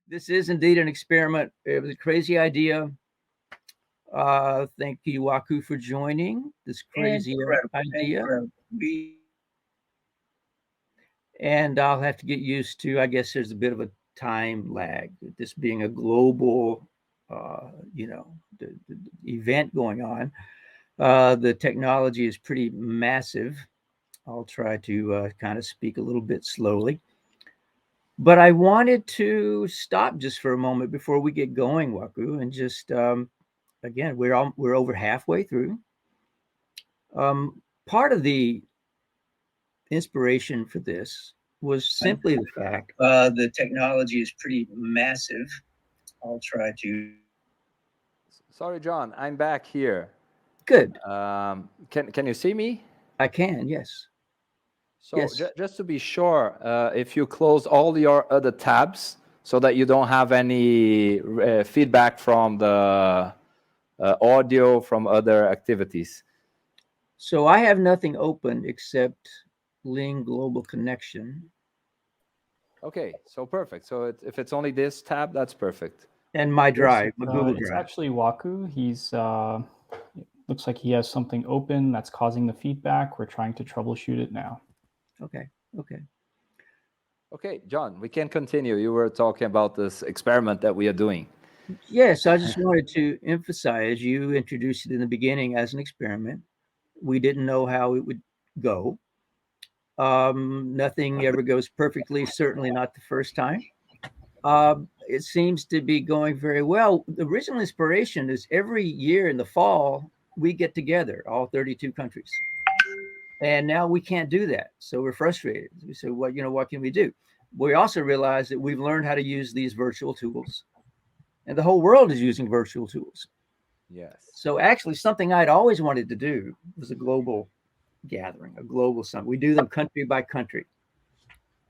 This is indeed an experiment. It was a crazy idea. Thank you, Waku, for joining this crazy idea. And I'll have to get used to, I guess there's a bit of a time lag, this being a global, you know, the event going on. The technology is pretty massive. I'll try to kind of speak a little bit slowly. But I wanted to stop just for a moment before we get going, Waku, and just again, we're over halfway through. Part of the inspiration for this was simply the fact the technology is pretty massive. I'll try to. Sorry, John, I'm back here. Good. Can you see me? I can, yes. So yes. Just to be sure, if you close all your other tabs so that you don't have any feedback from the audio from other activities. So I have nothing open except Ling Global Connection. Okay, so perfect. So if it's only this tab, that's perfect. And my drive, my Google It's Drive. actually Waku. He's looks like he has something open that's causing the feedback. We're trying to troubleshoot it now. Okay, John, we can continue. You were talking about this experiment that we are doing. Yes, I just wanted to emphasize, you introduced it in the beginning as an experiment. We didn't know how it would go. Nothing ever goes perfectly, certainly not the first time. It seems to be going very well. The original inspiration is every year in the fall, we get together, all 32 countries. And now we can't do that. So we're frustrated. We say, well, you know, what can we do? We also realize that we've learned how to use these virtual tools. And the whole world is using virtual tools. Yes. So actually, something I'd always wanted to do was a global gathering, a global summit. We do them country by country.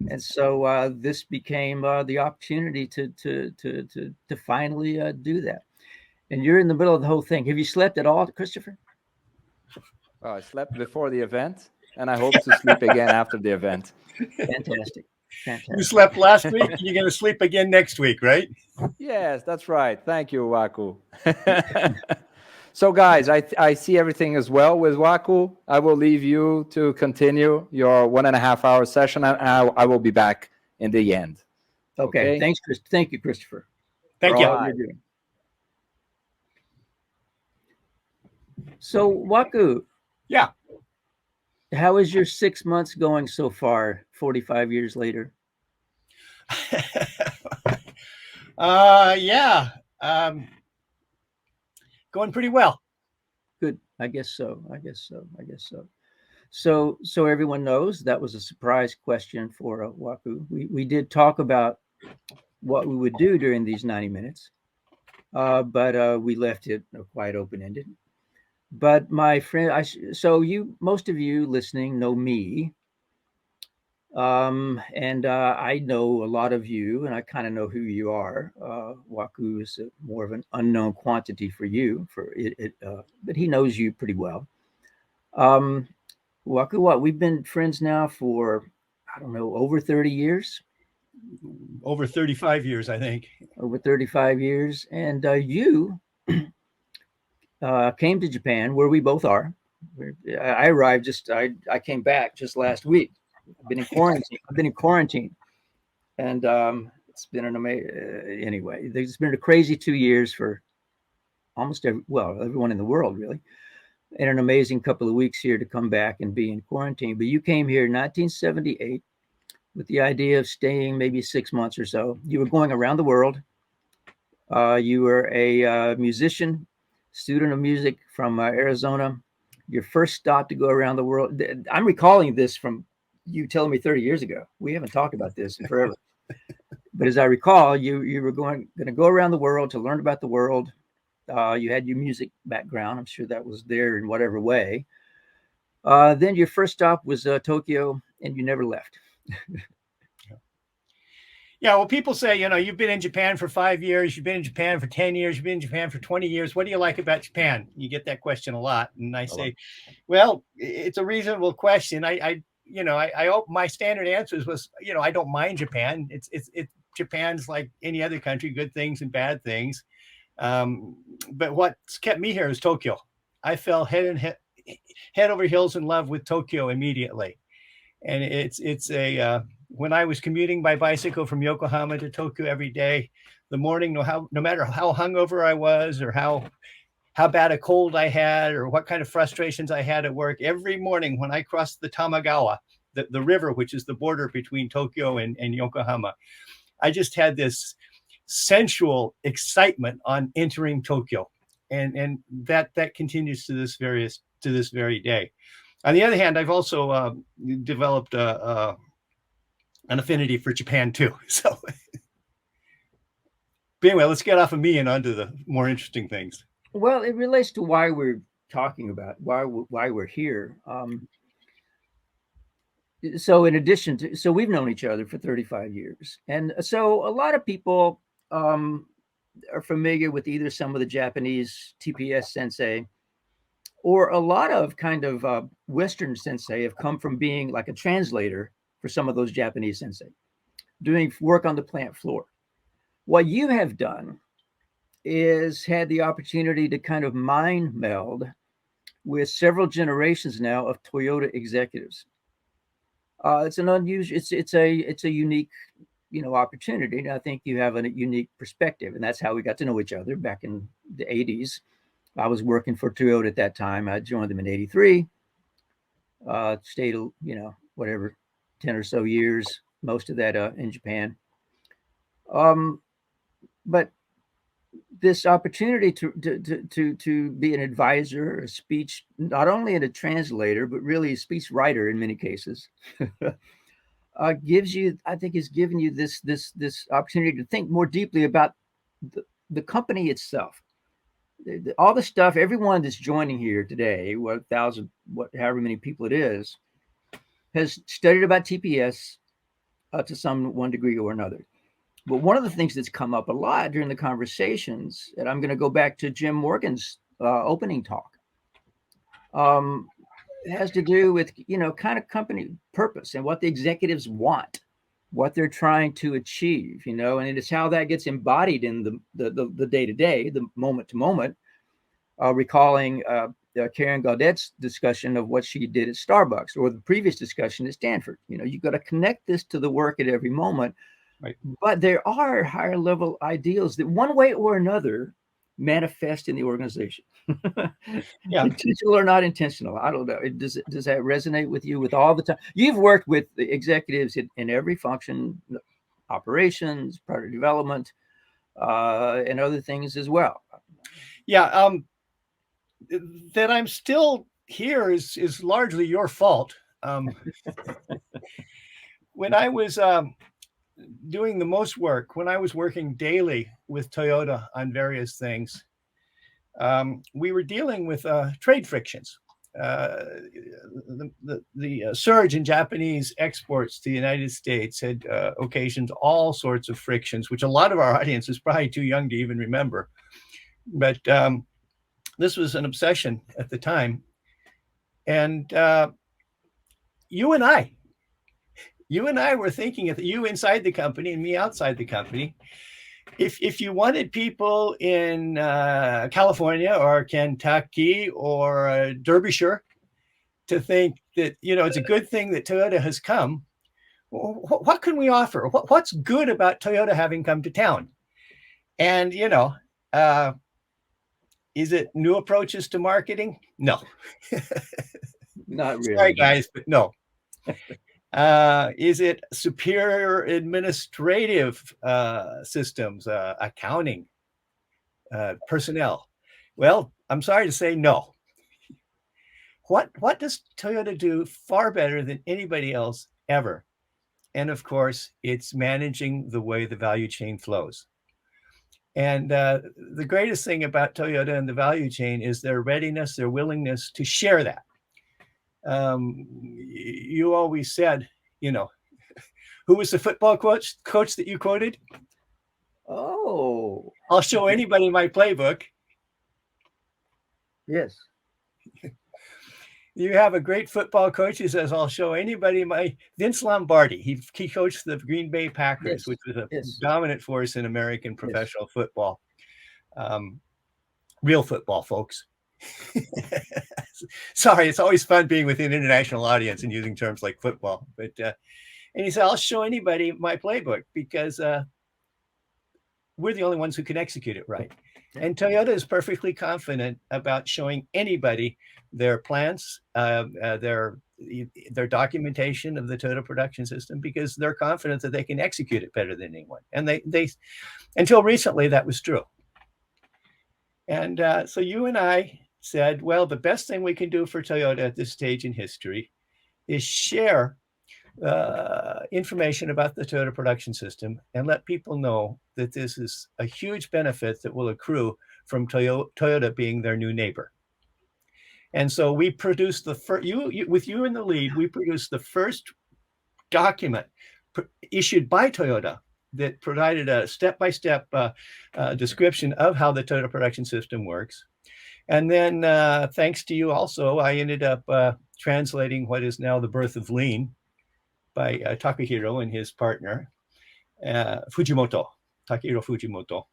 And so this became the opportunity to finally do that. And you're in the middle of the whole thing. Have you slept at all, Christopher? Oh, I slept before the event, and I hope to sleep again after the event. Fantastic. You slept last week, and you're going to sleep again next week, right? Yes, that's right. Thank you, Waku. So, guys, I see everything as well with Waku. I will leave you to continue your 1.5 hour session, and I will be back in the end. Okay. Thanks, Chris. Thank you, Christopher. Thank you. So, Waku. Yeah. How is your 6 months going so far, 45 years later? Yeah. Going pretty well. Good. I guess so. So everyone knows that was a surprise question for Waku. We did talk about what we would do during these 90 minutes, but we left it quite open-ended. But my friend, most of you listening know me, and I know a lot of you, and I kind of know who you are. Waku is more of an unknown quantity for you, but he knows you pretty well. Waku, we've been friends now for, I don't know, over 30 years? Over 35 years, I think. Over 35 years. And you came to Japan, where we both are. I arrived I came back just last week. I've been in quarantine. And it's been an amazing, anyway, it's been a crazy 2 years for almost everyone in the world, really. And an amazing couple of weeks here to come back and be in quarantine. But you came here in 1978 with the idea of staying maybe 6 months or so. You were going around the world. You were a musician, student of music from Arizona. Your first stop to go around the world. I'm recalling this from you telling me 30 years ago. We haven't talked about this in forever. But as I recall, you were going to go around the world to learn about the world. You had your music background. I'm sure that was there in whatever way. Then your first stop was Tokyo, and you never left. Yeah, well, people say, you've been in Japan for 5 years, you've been in Japan for 10 years, you've been in Japan for 20 years. What do you like about Japan? You get that question a lot. And I say, well, it's a reasonable question. I hope my standard answers was, I don't mind Japan. Japan's like any other country, good things and bad things. But what's kept me here is Tokyo. I fell head over heels in love with Tokyo immediately. And it's a when I was commuting by bicycle from Yokohama to Tokyo every day, the morning, no matter how hungover I was or how bad a cold I had or what kind of frustrations I had at work, every morning when I crossed the Tamagawa, the river, which is the border between Tokyo and Yokohama, I just had this sensual excitement on entering Tokyo. And that continues to this very day. On the other hand, I've also developed an affinity for Japan too. So, but anyway, let's get off of me and onto the more interesting things. Well, it relates to why we're talking about why we're here. So, in addition to, so we've known each other for 35 years, and so a lot of people are familiar with either some of the Japanese TPS sensei, or a lot of kind of Western sensei have come from being like a translator for some of those Japanese sensei, doing work on the plant floor. What you have done is had the opportunity to kind of mind meld with several generations now of Toyota executives. It's an unusual, it's a unique, opportunity. And I think you have a unique perspective, and that's how we got to know each other back in the 80s. I was working for Toyota at that time. I joined them in 83, stayed, whatever, 10 or so years, most of that in Japan. But this opportunity to be an advisor, a speech, not only a translator, but really a speech writer in many cases, gives you, I think, has given you this opportunity to think more deeply about the company itself. All the stuff, everyone that's joining here today, however many people it is, has studied about TPS to some one degree or another. But one of the things that's come up a lot during the conversations, and I'm going to go back to Jim Morgan's opening talk, has to do with, kind of company purpose and what the executives want, what they're trying to achieve, and it's how that gets embodied in the day-to-day, the moment-to-moment, recalling Karen Gaudet's discussion of what she did at Starbucks or the previous discussion at Stanford. You've got to connect this to the work at every moment. Right. But there are higher level ideals that one way or another manifest in the organization. Yeah. Intentional or not intentional. I don't know. Does that resonate with you with all the time? You've worked with the executives in every function, operations, product development, and other things as well. Yeah. That I'm still here is largely your fault. When I was doing the most work, when I was working daily with Toyota on various things, we were dealing with trade frictions. The surge in Japanese exports to the United States had occasioned all sorts of frictions, which a lot of our audience is probably too young to even remember. But this was an obsession at the time. And you and I were thinking, you inside the company and me outside the company, if you wanted people in California or Kentucky or Derbyshire to think that, it's a good thing that Toyota has come, what can we offer? What's good about Toyota having come to town? And, is it new approaches to marketing? No. Not really. Sorry, guys, but no. Is it superior administrative systems, accounting, personnel? Well, I'm sorry to say no. What does Toyota do far better than anybody else ever? And of course, it's managing the way the value chain flows. And the greatest thing about Toyota and the value chain is their readiness, their willingness to share that. You always said, who was the football coach that you quoted? Oh, I'll show anybody my playbook. yes. You have a great football coach who says, I'll show anybody my Vince Lombardi. He coached the Green Bay Packers, Yes, which was a yes, dominant force in American yes. professional football. Real football, folks. Sorry, it's always fun being with an international audience and using terms like football. But and he said, I'll show anybody my playbook because we're the only ones who can execute it right. Yeah. And Toyota is perfectly confident about showing anybody their plans, their documentation of the Toyota production system, because they're confident that they can execute it better than anyone. And they until recently, that was true. And so you and I said, well, the best thing we can do for Toyota at this stage in history is share information about the Toyota production system and let people know that this is a huge benefit that will accrue from Toyota being their new neighbor. And so we produced the first, with you in the lead, we produced the first document issued by Toyota that provided a step-by-step description of how the Toyota production system works. And then thanks to you also, I ended up translating what is now The Birth of Lean by Takahiro and his partner, Takahiro Fujimoto.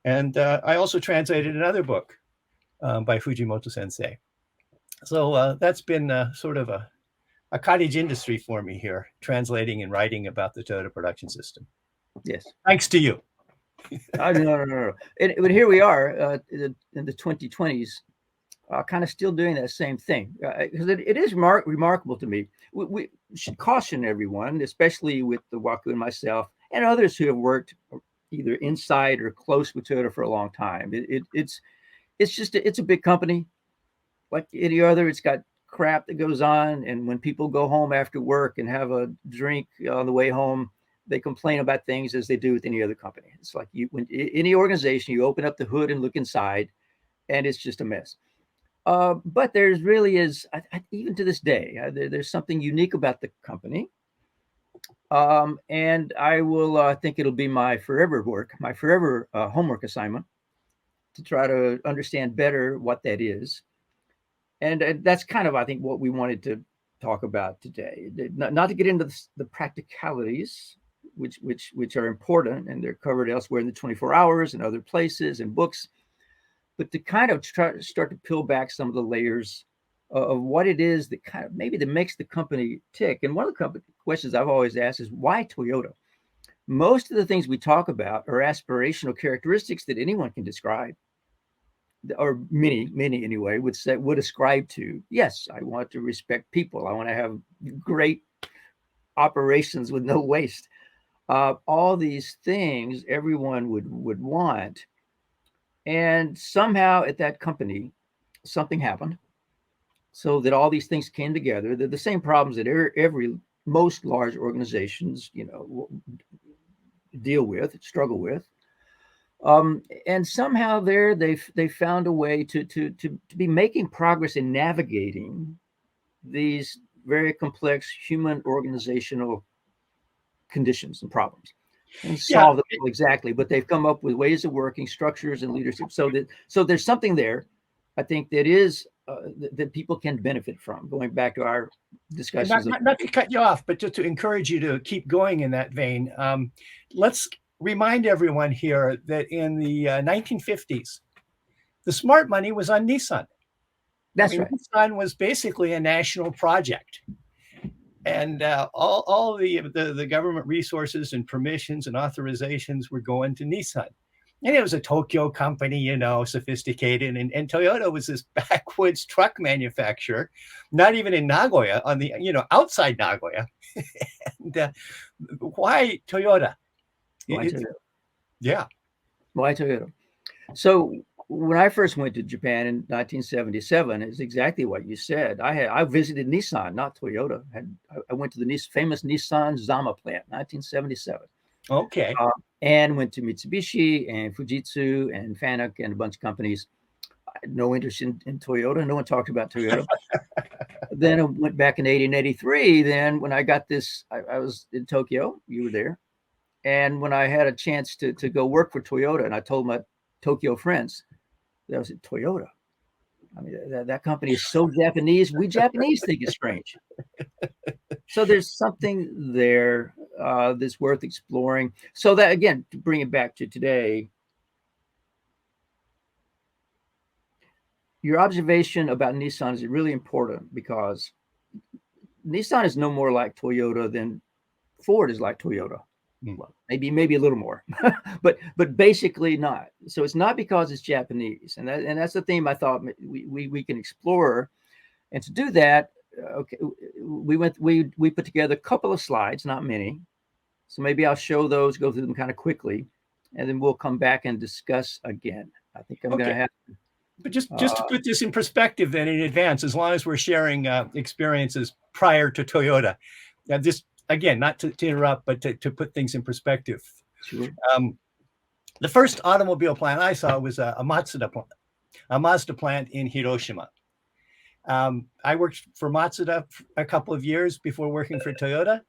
And I also translated another book by Fujimoto sensei. So that's been sort of a cottage industry for me here, translating and writing about the Toyota production system. Yes. Thanks to you. No. But here we are in the 2020s, kind of still doing that same thing. Because it is remarkable to me. We should caution everyone, especially with the Waku and myself and others who have worked either inside or close with Toyota for a long time. It's a big company, like any other. It's got crap that goes on, and when people go home after work and have a drink on the way home, they complain about things as they do with any other company. It's like when any organization, you open up the hood and look inside, and it's just a mess. But there's really is, even to this day, there's something unique about the company. And I will think it'll be my forever homework assignment to try to understand better what that is. And that's kind of, I think, what we wanted to talk about today. Not to get into the practicalities, which are important, and they're covered elsewhere in the 24 hours and other places and books, but to kind of start to peel back some of the layers of what it is that kind of maybe that makes the company tick. And one of the questions I've always asked is, why Toyota? Most of the things we talk about are aspirational characteristics that anyone can describe, or many anyway, would ascribe to. Yes, I want to respect people. I want to have great operations with no waste. All these things everyone would want. And somehow at that company, something happened so that all these things came together. They're the same problems that most large organizations, deal with, struggle with. And somehow they found a way to be making progress in navigating these very complex human organizational conditions and problems, and solve them exactly. But they've come up with ways of working, structures, and leadership, so there's something there, I think, that is that people can benefit from. Going back to our discussions, not to cut you off, but just to encourage you to keep going in that vein. Let's remind everyone here that in the 1950s, the smart money was on Nissan. That's right. Nissan was basically a national project, and all the government resources and permissions and authorizations were going to Nissan. And it was a Tokyo company, sophisticated. And Toyota was this backwoods truck manufacturer, not even in Nagoya, on the, outside Nagoya. And why Toyota? Why Toyota? Yeah. Why Toyota? So when I first went to Japan in 1977, it's exactly what you said. I visited Nissan, not Toyota. I went to the famous Nissan Zama plant, 1977. Okay. And went to Mitsubishi and Fujitsu and Fanuc and a bunch of companies. I had no interest in Toyota. No one talked about Toyota. Then I went back in 1983. Then when I got this, I was in Tokyo. You were there. And when I had a chance to go work for Toyota, and I told my Tokyo friends that I was at Toyota. I mean, that company is so Japanese. We Japanese think it's strange. So there's something there that's worth exploring. So that, again, to bring it back to today, your observation about Nissan is really important, because Nissan is no more like Toyota than Ford is like Toyota. Well, maybe a little more, but basically not. So it's not because it's Japanese, and that's the theme I thought we can explore. And to do that, okay, we put together a couple of slides, not many. So maybe I'll show those, go through them kind of quickly, and then we'll come back and discuss again. I think I'm going to have. But just to put this in perspective, then in advance, as long as we're sharing experiences prior to Toyota, this again, not to interrupt, but to put things in perspective. Sure. The first automobile plant I saw was a Mazda plant in Hiroshima. I worked for Mazda a couple of years before working for Toyota,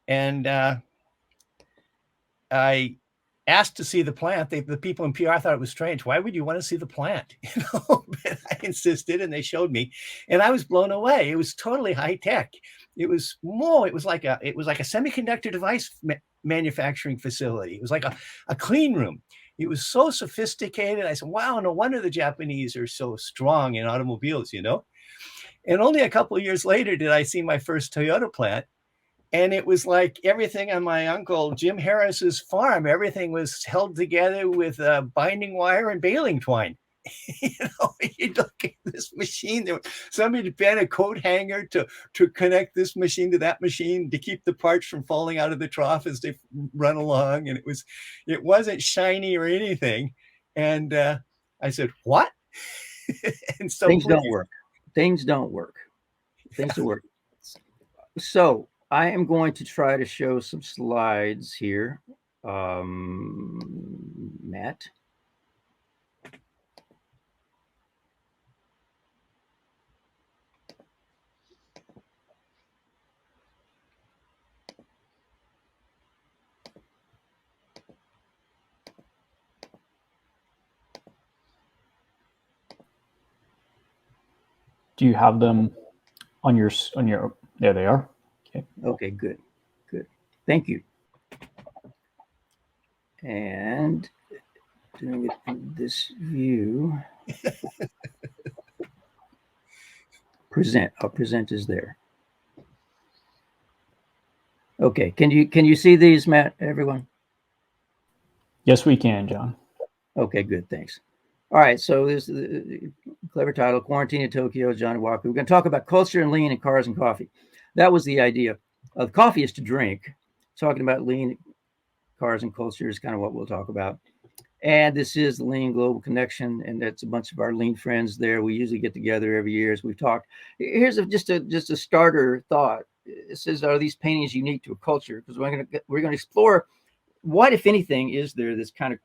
and I asked to see the plant. The people in PR thought it was strange. Why would you want to see the plant? But I insisted, and they showed me, and I was blown away. It was totally high tech. It was like a semiconductor device manufacturing facility. It was like a clean room. It was so sophisticated. I said, wow, no wonder the Japanese are so strong in automobiles, And only a couple of years later did I see my first Toyota plant. And it was like everything on my uncle Jim Harris's farm. Everything was held together with binding wire and baling twine. You look at this machine. Somebody bent a coat hanger to connect this machine to that machine to keep the parts from falling out of the trough as they run along. And it wasn't shiny or anything. And I said, "What?" And so Things don't work. Things don't work. So I am going to try to show some slides here. Matt. Do you have them on your? There they are. Okay, good. Thank you. And doing it in this view. Present. Present is there. Okay. Can you see these, Matt? Everyone? Yes, we can, John. Okay, good. Thanks. All right. So this is the clever title: Quarantine in Tokyo, John Waku. We're going to talk about culture and lean in cars and coffee. That was the idea. Coffee is to drink. Talking about lean cars and culture is kind of what we'll talk about. And this is the Lean Global Connection, and that's a bunch of our lean friends there. We usually get together every year as we've talked. Here's just a starter thought. It says, are these paintings unique to a culture? Because we're going to explore what, if anything, is there this kind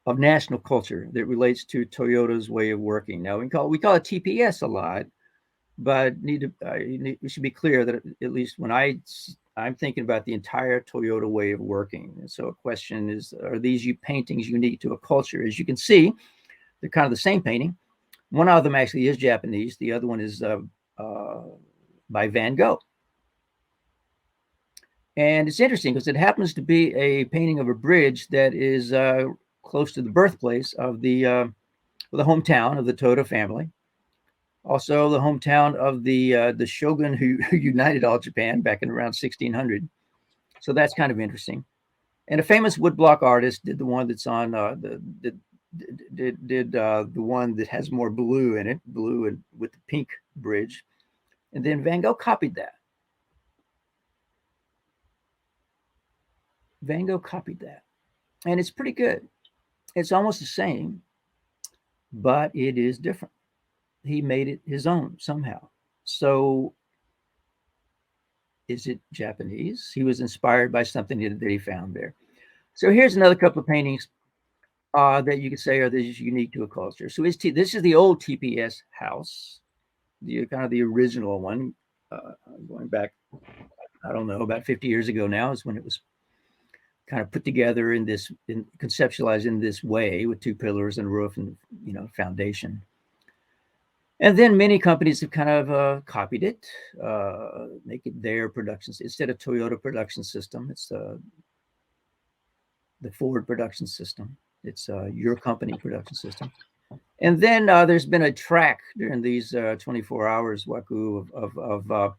of national culture that relates to Toyota's way of working. Now we call it TPS a lot, but we should be clear that at least when I'm thinking about the entire Toyota way of working. And so a question is, are these paintings unique to a culture? As you can see, they're kind of the same painting. One of them actually is Japanese. The other one is by Van Gogh. And it's interesting because it happens to be a painting of a bridge that is close to the birthplace of the hometown of the Toda family. Also, the hometown of the shogun who united all Japan back in around 1600. So that's kind of interesting. And a famous woodblock artist did the one that's on the one that has more blue in it, blue and with the pink bridge. And then Van Gogh copied that. And it's pretty good. It's almost the same, but it is different. He made it his own somehow. So is it Japanese? He was inspired by something that he found there. So here's another couple of paintings that you could say are this unique to a culture. So this is the old TPS house, the kind of the original one, going back, I don't know, about 50 years ago now is when it was kind of put together conceptualized in this way with two pillars and roof and foundation. And then many companies have kind of copied it, make it their production. Instead of Toyota production system, it's the Ford production system. It's your company production system. And then there's been a track during these 24 hours, Waku, of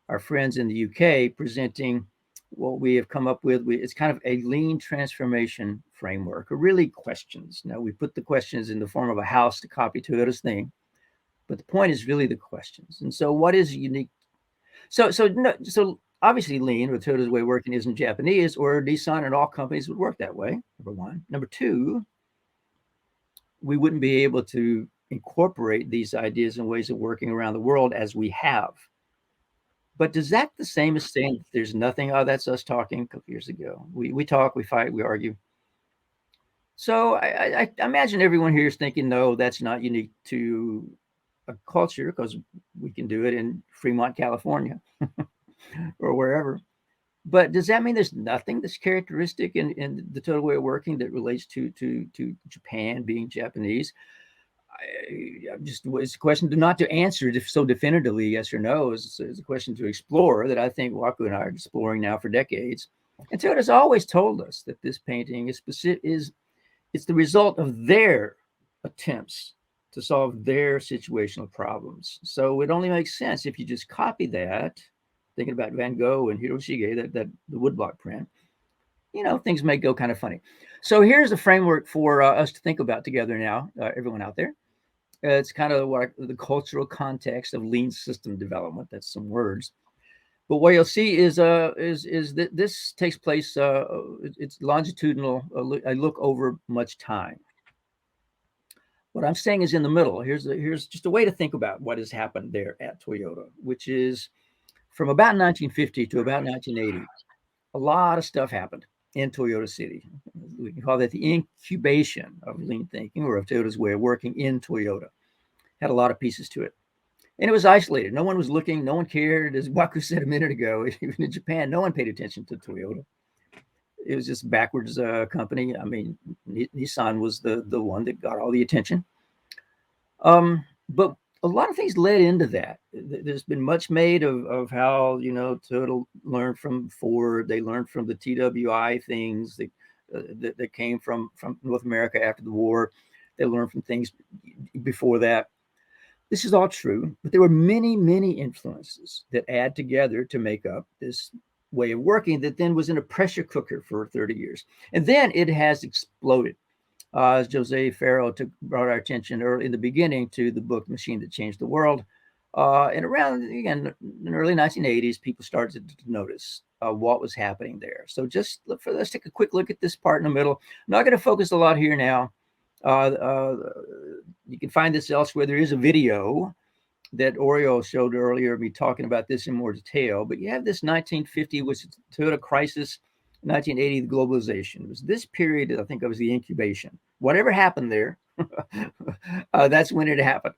our friends in the UK presenting what we have come up with. It's kind of a lean transformation framework, or really questions. Now, we put the questions in the form of a house to copy Toyota's thing, but the point is really the questions. And so what is unique? So obviously lean, or Toyota's way of working, isn't Japanese, or Nissan and all companies would work that way, number one. Number two, we wouldn't be able to incorporate these ideas and ways of working around the world as we have. But is that the same as saying there's nothing? Oh, that's us talking a couple years ago. We talk, we fight, we argue. So I imagine everyone here is thinking, no, that's not unique to a culture, because we can do it in Fremont, California, or wherever. But does that mean there's nothing that's characteristic in the Toyota way of working that relates to Japan being Japanese? It's a question not to answer so definitively yes or no. It's a question to explore that I think Waku and I are exploring now for decades. And Toyota's always told us that this painting it's the result of their attempts to solve their situational problems. So it only makes sense if you just copy that, thinking about Van Gogh and Hiroshige, that the woodblock print, things may go kind of funny. So here's a framework for us to think about together now, everyone out there. It's kind of the cultural context of lean system development. That's some words. But what you'll see is that this takes place, it's longitudinal, a look over much time. What I'm saying is in the middle. Here's just a way to think about what has happened there at Toyota, which is from about 1950 to about 1980. A lot of stuff happened in Toyota City. We can call that the incubation of lean thinking, or of Toyota's way of working in Toyota. Had a lot of pieces to it. And it was isolated. No one was looking. No one cared. As Waku said a minute ago, even in Japan, no one paid attention to Toyota. It was just a backwards company. I mean, Nissan was the one that got all the attention. But a lot of things led into that. There's been much made of how, Toyota learned from Ford. They learned from the TWI things that came from North America after the war. They learned from things before that. This is all true, but there were many, many influences that add together to make up this way of working that then was in a pressure cooker for 30 years. And then it has exploded. As Jose Ferro brought our attention early in the beginning to the book Machine That Changed the World. And around, again, in the early 1980s, people started to notice what was happening there. So let's take a quick look at this part in the middle. I'm not going to focus a lot here now. You can find this elsewhere. There is a video that Oreo showed earlier, me talking about this in more detail. But you have this 1950, which is the Toyota crisis, 1980, the globalization. It was this period that I think of as the incubation. Whatever happened there, that's when it happened.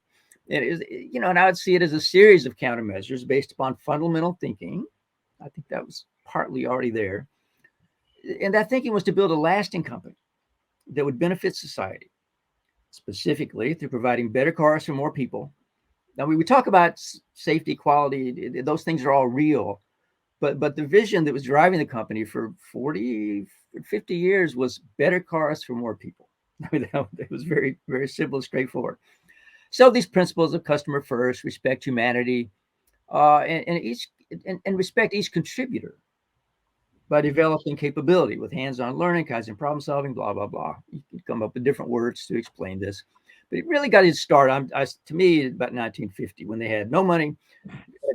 It is, and I would see it as a series of countermeasures based upon fundamental thinking. I think that was partly already there. And that thinking was to build a lasting company that would benefit society, specifically through providing better cars for more people. Now, we talk about safety, quality, those things are all real. But the vision that was driving the company for 40, 50 years was better cars for more people. I mean, it was very, very simple and straightforward. So these principles of customer first, respect humanity, and respect each contributor by developing capability with hands-on learning, Kaizen problem solving, blah, blah, blah. You can come up with different words to explain this. But it really got its start, to me, about 1950, when they had no money,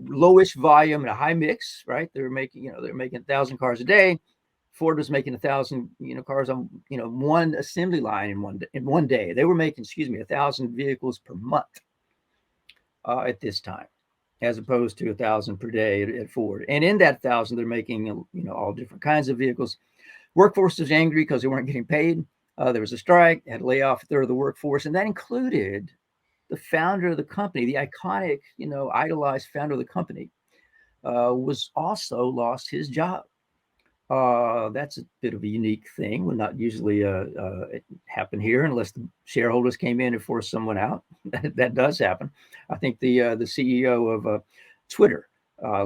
lowish volume and a high mix, right? They were making 1,000 cars a day. Ford was making 1,000, cars on, one assembly line in one day. They were making, 1,000 vehicles per month at this time, as opposed to 1,000 per day at Ford. And in that 1,000, they're making, all different kinds of vehicles. Workforce was angry because they weren't getting paid. There was a strike, had to lay off a third of the workforce, and that included the founder of the company, the iconic, idolized founder of the company, was also lost his job. That's a bit of a unique thing. Would not usually happen here unless the shareholders came in and forced someone out. That does happen. I think the CEO of Twitter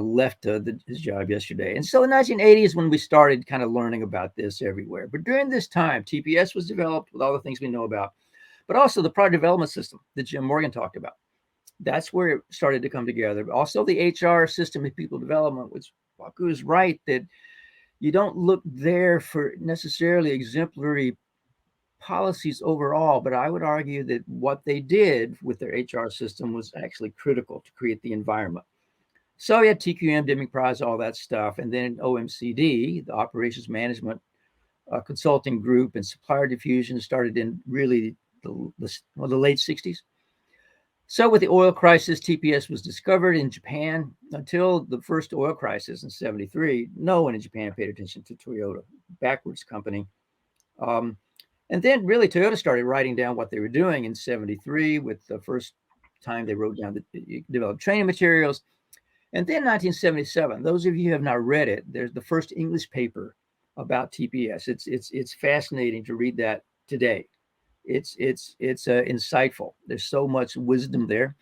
left his job yesterday. And so in 1980 is when we started kind of learning about this everywhere. But during this time, TPS was developed with all the things we know about, but also the product development system that Jim Morgan talked about. That's where it started to come together. Also the HR system and people development, which Waku is right that you don't look there for necessarily exemplary policies overall, but I would argue that what they did with their HR system was actually critical to create the environment. So you had TQM, democratization, all that stuff, and then OMCD, the Operations Management Consulting Group, and supplier diffusion started in really the late 60s. So with the oil crisis, TPS was discovered in Japan. Until the first oil crisis in 73, no one in Japan paid attention to Toyota, backwards company. And then really Toyota started writing down what they were doing in 73 with the first time they wrote down the developed training materials. And then 1977, those of you who have not read it, there's the first English paper about TPS. It's fascinating to read that today. It's insightful. There's so much wisdom there.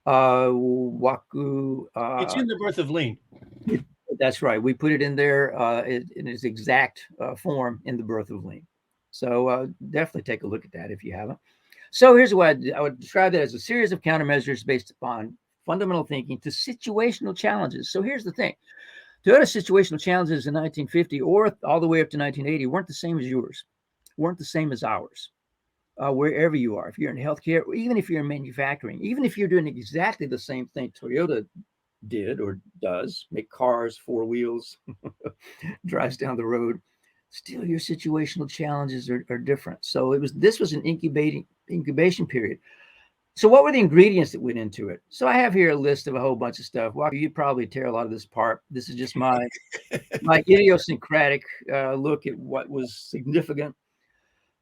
Waku. It's in the Birth of Lean. That's right. We put it in there in its exact form in the Birth of Lean. So definitely take a look at that if you haven't. So here's what I would describe it as: a series of countermeasures based upon fundamental thinking to situational challenges. So here's the thing. Toyota situational challenges in 1950 or all the way up to 1980 weren't the same as yours, weren't the same as ours. Wherever you are, if you're in healthcare, or even if you're in manufacturing, even if you're doing exactly the same thing Toyota did or does, make cars, four wheels, drives down the road, still your situational challenges are different. So this was an incubation period. So what were the ingredients that went into it? So I have here a list of a whole bunch of stuff. Well, you probably tear a lot of this apart. This is just my idiosyncratic look at what was significant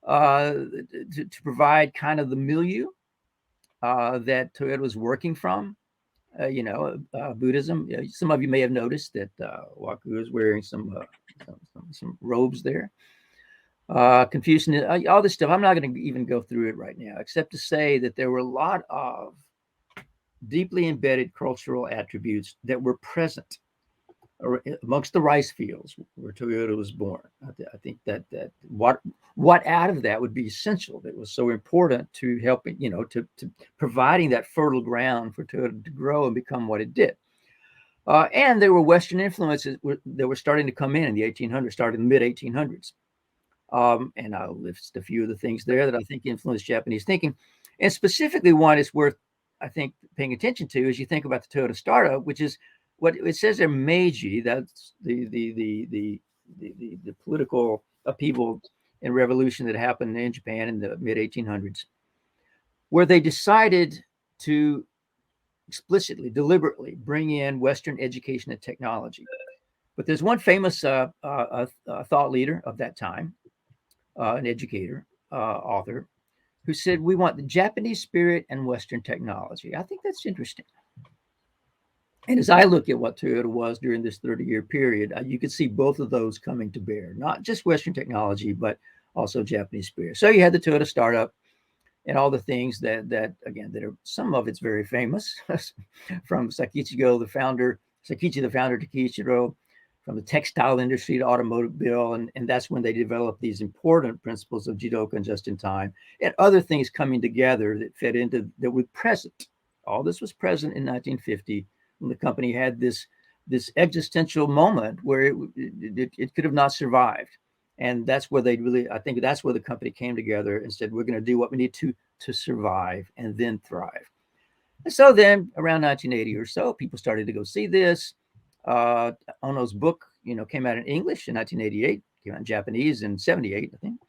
to provide kind of the milieu that Toyota was working from. Buddhism. Some of you may have noticed that Waku is wearing some robes there. Confucian, all this stuff. I'm not going to even go through it right now, except to say that there were a lot of deeply embedded cultural attributes that were present amongst the rice fields where Toyota was born. I think that what out of that would be essential, that was so important to helping, to providing that fertile ground for Toyota to grow and become what it did. And there were Western influences that were starting to come in the 1800s, starting in the mid 1800s. And I'll list a few of the things there that I think influenced Japanese thinking. And specifically one is worth, I think, paying attention to as you think about the Toyota startup, which is what it says there, Meiji. That's the political upheaval and revolution that happened in Japan in the mid 1800s, where they decided to explicitly, deliberately bring in Western education and technology. But there's one famous thought leader of that time, an educator, author, who said, we want the Japanese spirit and Western technology. I think that's interesting. And as I look at what Toyota was during this 30-year period, you could see both of those coming to bear, not just Western technology, but also Japanese spirit. So you had the Toyota startup and all the things that are, some of it's very famous, from Sakichi, the founder, to Kiichiro, from the textile industry to automobile. And that's when they developed these important principles of Jidoka and just-in-time, and other things coming together that fed into, that were present. All this was present in 1950, when the company had this existential moment where it could have not survived. And that's where I think that's where the company came together and said, we're going to do what we need to survive and then thrive. And so then around 1980 or so, people started to go see this. Ono's book, came out in English in 1988, came out in Japanese in 78, I think.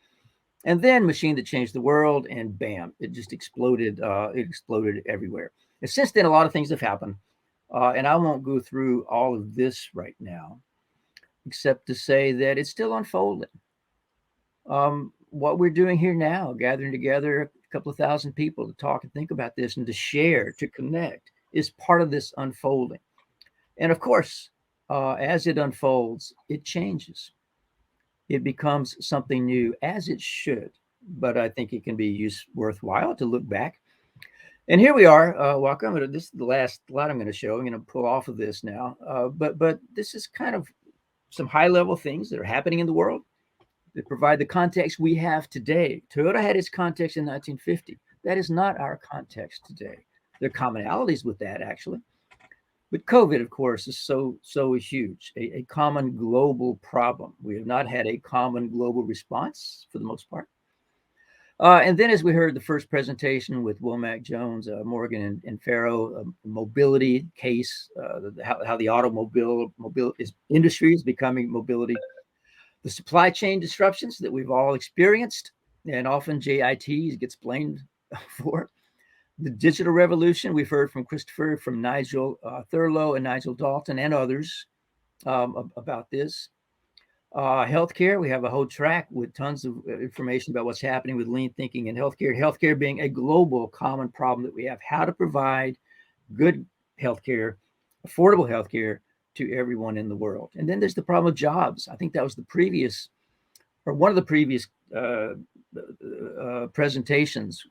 And then Machine That Changed the World, and bam, it just exploded. It exploded everywhere. And since then, a lot of things have happened. And I won't go through all of this right now, except to say that it's still unfolding. What we're doing here now, gathering together a couple of thousand people to talk and think about this and to share, to connect, is part of this unfolding. And of course, as it unfolds, it changes. it becomes something new, as it should. But I think it can be worthwhile to look back. And here we are, Walker. This is the last slide I'm going to show. I'm going to pull off of this now. But this is kind of some high-level things that are happening in the world that provide the context we have today. Toyota had its context in 1950. That is not our context today. There are commonalities with that, actually. But COVID, of course, is so huge, a common global problem. We have not had a common global response for the most part. And then, as we heard the first presentation with Womack Jones, Morgan, and Farrow, mobility case, how the automobile industry is becoming mobility, the supply chain disruptions that we've all experienced, and often JIT gets blamed for. The digital revolution, we've heard from Christopher, from Nigel Thurlow and Nigel Dalton and others about this. Healthcare, we have a whole track with tons of information about what's happening with lean thinking in healthcare. Healthcare being a global common problem that we have, how to provide good healthcare, affordable healthcare to everyone in the world. And then there's the problem of jobs. I think that was one of the previous presentations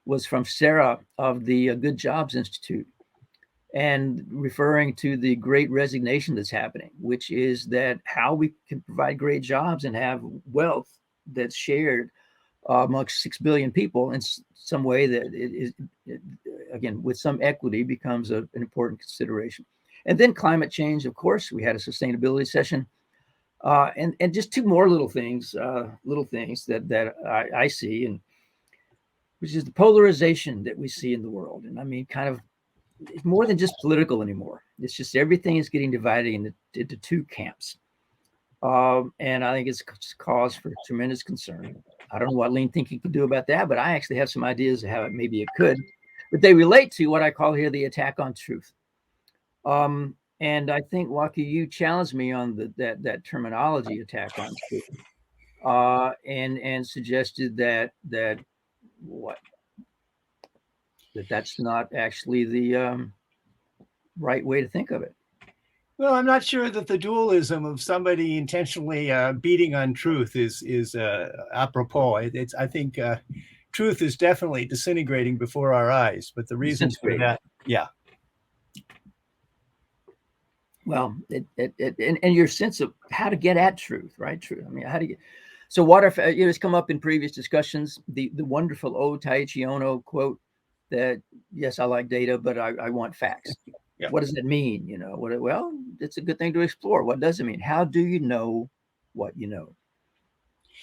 was from Sarah of the Good Jobs Institute, and referring to the great resignation that's happening, which is that how we can provide great jobs and have wealth that's shared amongst 6 billion people in some way that again, with some equity, becomes an important consideration. And then climate change, of course, we had a sustainability session. And just two more little things that I see, and which is the polarization that we see in the world. And I mean, kind of, it's more than just political anymore. It's just everything is getting divided into two camps. And I think it's cause for tremendous concern. I don't know what lean thinking can do about that, but I actually have some ideas of how maybe it could. But they relate to what I call here the attack on truth. And I think, Waki, you challenged me on that terminology, attack on truth, and suggested that's not actually the right way to think of it. Well, I'm not sure that the dualism of somebody intentionally beating on truth is apropos. I think truth is definitely disintegrating before our eyes, but the reasons for that, yeah. Well, and your sense of how to get at truth, right? Truth. I mean, how do you? So, what if it's come up in previous discussions? The wonderful old Taiichi Ono quote that, yes, I like data, but I want facts. Yeah. What does that mean? Well, it's a good thing to explore. What does it mean? How do you know what you know?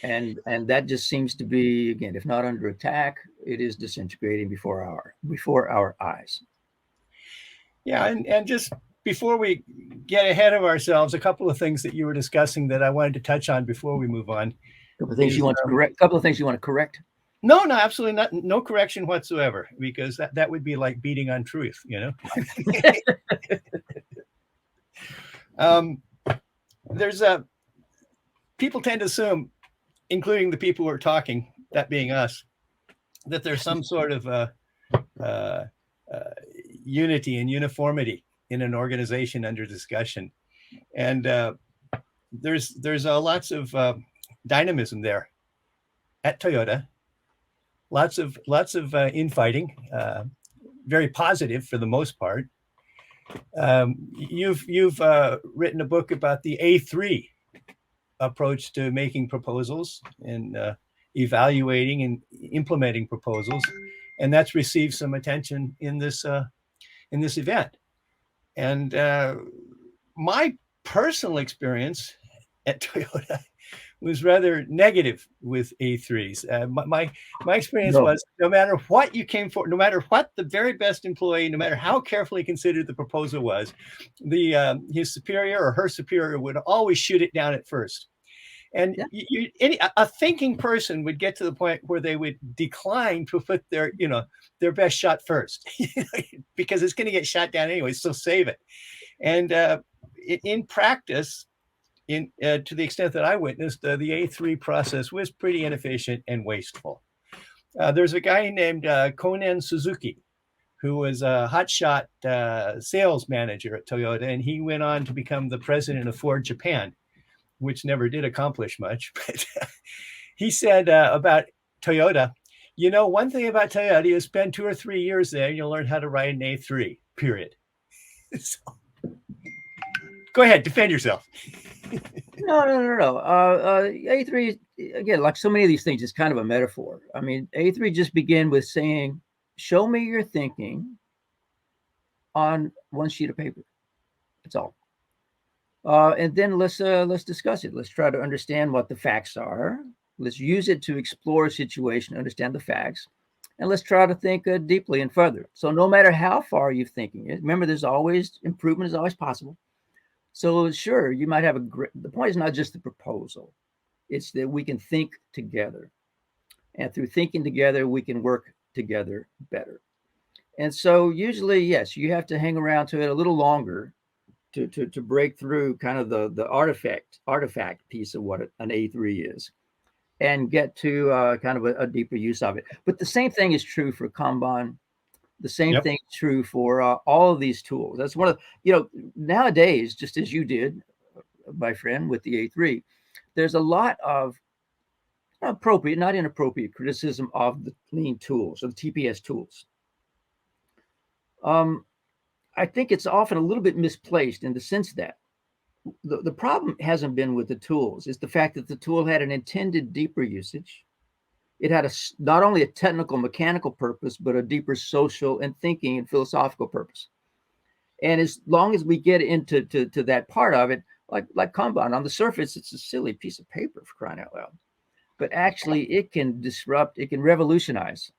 And that just seems to be, again, if not under attack, it is disintegrating before our eyes. Yeah, and just before we get ahead of ourselves, a couple of things that you were discussing that I wanted to touch on before we move on. A couple of things you want to correct. No, absolutely not. No correction whatsoever, because that would be like beating on truth, There's people tend to assume, including the people who are talking, that being us, that there's some sort of unity and uniformity in an organization under discussion, and there's lots of dynamism there at Toyota. Lots of infighting, very positive for the most part. You've written a book about the A3 approach to making proposals and evaluating and implementing proposals, and that's received some attention in this event. And my personal experience at Toyota was rather negative with A3s. My experience was, no matter what you came for, no matter what the very best employee, no matter how carefully considered the proposal was, his superior or her superior would always shoot it down at first. And a thinking person would get to the point where they would decline to put their best shot first, because it's going to get shot down anyway, so save it. And in practice, to the extent that I witnessed, the A3 process was pretty inefficient and wasteful. There's a guy named Konen Suzuki, who was a hotshot sales manager at Toyota, and he went on to become the president of Ford Japan. which never did accomplish much. But he said about Toyota, you know, one thing about Toyota, you spend 2 or 3 years there, and you'll learn how to ride an A3, period. So, go ahead, defend yourself. No. A3, again, like so many of these things, is kind of a metaphor. I mean, A3 just began with saying, show me your thinking on one sheet of paper. That's all. And then let's discuss it. Let's try to understand what the facts are. Let's use it to explore a situation, understand the facts, and let's try to think deeply and further. So no matter how far you're thinking it, remember, there's always improvement is always possible. So sure, you might have the point is not just the proposal. It's that we can think together. And through thinking together, we can work together better. And so usually, yes, you have to hang around to it a little longer to break through kind of the artifact piece of what an A3 is and get to kind of a deeper use of it. But the same thing is true for Kanban. The same thing is true for all of these tools. That's one of, nowadays, just as you did, my friend, with the A3, there's a lot of appropriate, not inappropriate criticism of the lean tools, or the TPS tools. I think it's often a little bit misplaced in the sense that the problem hasn't been with the tools. It's the fact that the tool had an intended deeper usage. It had not only a technical, mechanical purpose, but a deeper social and thinking and philosophical purpose. And as long as we get into that part of it, like Kanban, on the surface, it's a silly piece of paper, for crying out loud. But actually, it can disrupt, it can revolutionize,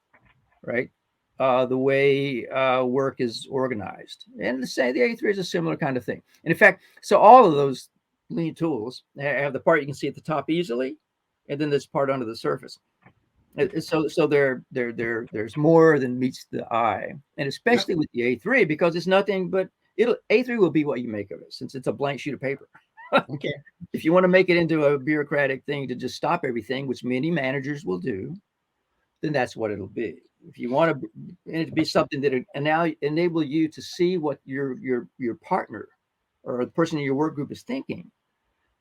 right? The way work is organized. And the A3 is a similar kind of thing. And in fact, so all of those lean tools have the part you can see at the top easily, and then this part under the surface. So there's more than meets the eye, and especially with the A3, because it's nothing but A3 will be what you make of it, since it's a blank sheet of paper. Okay. If you want to make it into a bureaucratic thing to just stop everything, which many managers will do, then that's what it'll be. If you want it to be something that now enable you to see what your partner or the person in your work group is thinking,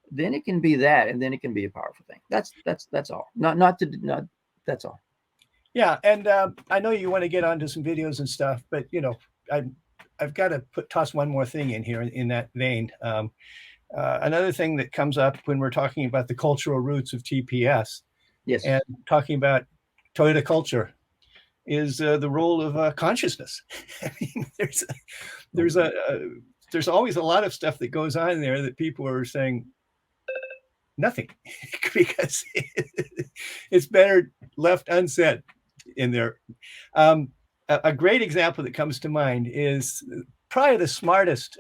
then it can be that, and then it can be a powerful thing. That's all. That's all. Yeah, and I know you want to get onto some videos and stuff, but I've got to toss one more thing in here in that vein. Another thing that comes up when we're talking about the cultural roots of TPS, yes, and talking about Toyota culture, is the role of consciousness. I mean, there's always a lot of stuff that goes on there that people are saying nothing because it's better left unsaid in there. A great example that comes to mind is probably the smartest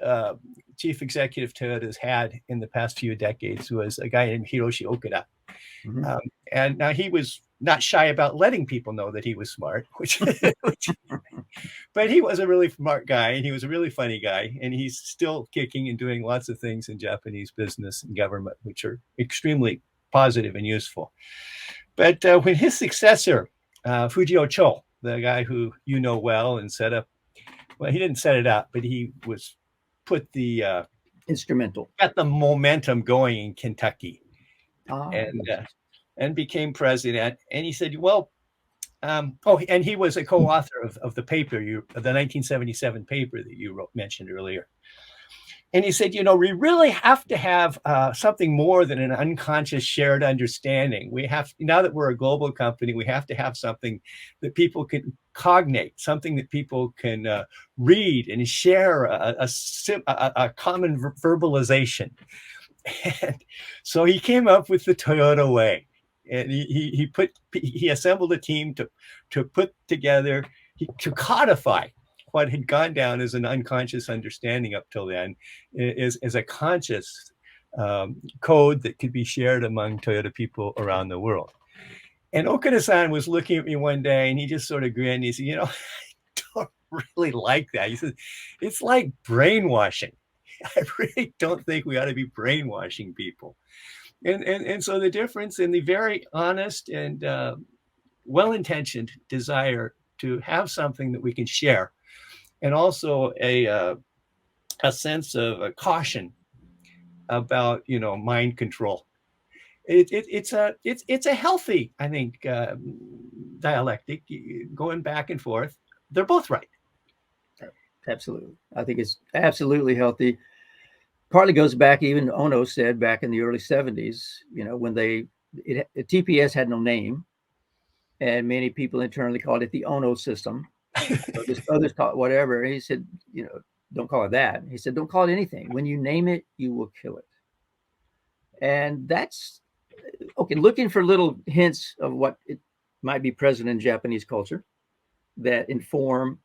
chief executive Toyota's had in the past few decades was a guy named Hiroshi Okuda. Mm-hmm. And now he was not shy about letting people know that he was smart, but he was a really smart guy, and he was a really funny guy, and he's still kicking and doing lots of things in Japanese business and government, which are extremely positive and useful. But when his successor, Fujio Cho, the guy who you know well and set up, well, he didn't set it up, but he was put the instrumental, got the momentum going in Kentucky, and became president. And he said, well, and he was a co-author of the paper, the 1977 paper that you mentioned earlier. And he said, we really have to have something more than an unconscious shared understanding. We have, now that we're a global company, we have to have something that people can cognate, something that people can read and share, a common verbalization. And so he came up with the Toyota way. And he assembled a team to put together, to codify what had gone down as an unconscious understanding up till then is a conscious code that could be shared among Toyota people around the world. And Okuda-san was looking at me one day, and he just sort of grinned. He said, I don't really like that. He said, it's like brainwashing. I really don't think we ought to be brainwashing people. And so the difference in the very honest and well-intentioned desire to have something that we can share, and also a sense of caution about mind control. It's a healthy, I think, dialectic, going back and forth. They're both right. Absolutely. I think it's absolutely healthy. Partly goes back, even Ono said back in the early 70s, when TPS had no name, and many people internally called it the Ono system. Others call it whatever. And he said, don't call it that. He said, don't call it anything. When you name it, you will kill it. And that's okay. Looking for little hints of what it might be present in Japanese culture that inform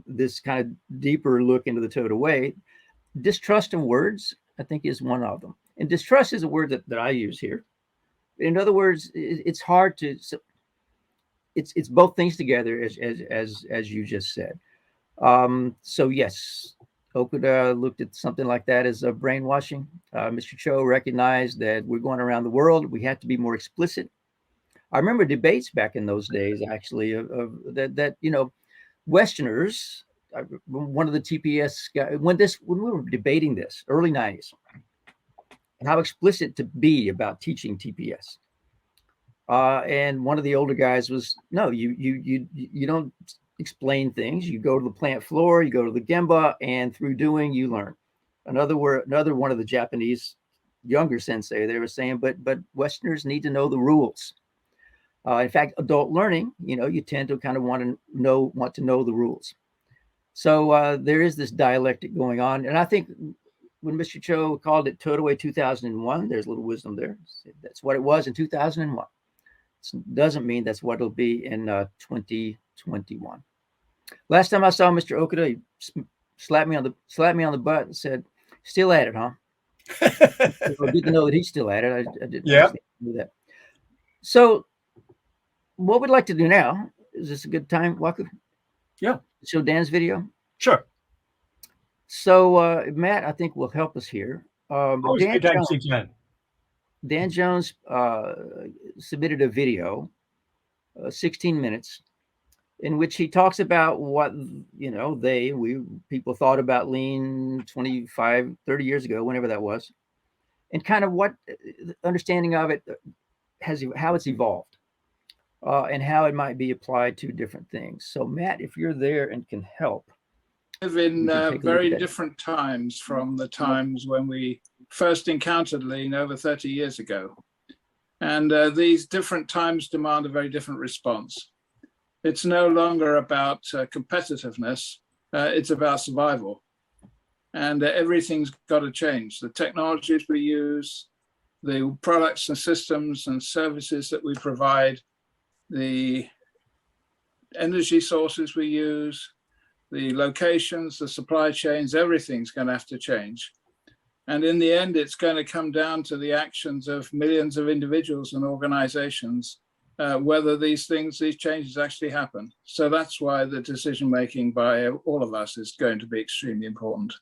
this kind of deeper look into the Toda way. Distrust in words, I think, is one of them. And distrust is a word that I use here. In other words, it's hard to. It's both things together, as you just said. So yes, Okuda looked at something like that as a brainwashing. Mr. Cho recognized that we're going around the world. We have to be more explicit. I remember debates back in those days, actually, of that Westerners. One of the TPS guys, when we were debating this, early 90s, and how explicit to be about teaching TPS. And one of the older guys was, no, you don't explain things. You go to the plant floor, you go to the gemba, and through doing, you learn. Another one of the Japanese younger sensei, they were saying, but Westerners need to know the rules. In fact, adult learning, you tend to kind of want to know the rules. So there is this dialectic going on, and I think when Mr. Cho called it Totoway 2001, there's a little wisdom there. That's what it was in 2001. It doesn't mean that's what it'll be in 2021. Last time I saw Mr. Okuda, he slapped me on the butt and said, "Still at it, huh?" Good to know that he's still at it. I didn't do that. So, what we'd like to do now is this a good time, Waku? Yeah. Show Dan's video. Sure. So, Matt, I think will help us here. Dan Jones submitted a video, 16 minutes, in which he talks about what people thought about lean 25, 30 years ago, whenever that was, and kind of what understanding of it how it's evolved, and how it might be applied to different things. So, Matt, if you're there and can help. Live in very different times from the times when we first encountered lean over 30 years ago. And these different times demand a very different response. It's no longer about competitiveness, it's about survival. And everything's got to change. The technologies we use, the products and systems and services that we provide, the energy sources we use, the locations, the supply chains, everything's going to have to change. And in the end, it's going to come down to the actions of millions of individuals and organizations, whether these changes actually happen. So that's why the decision-making by all of us is going to be extremely important.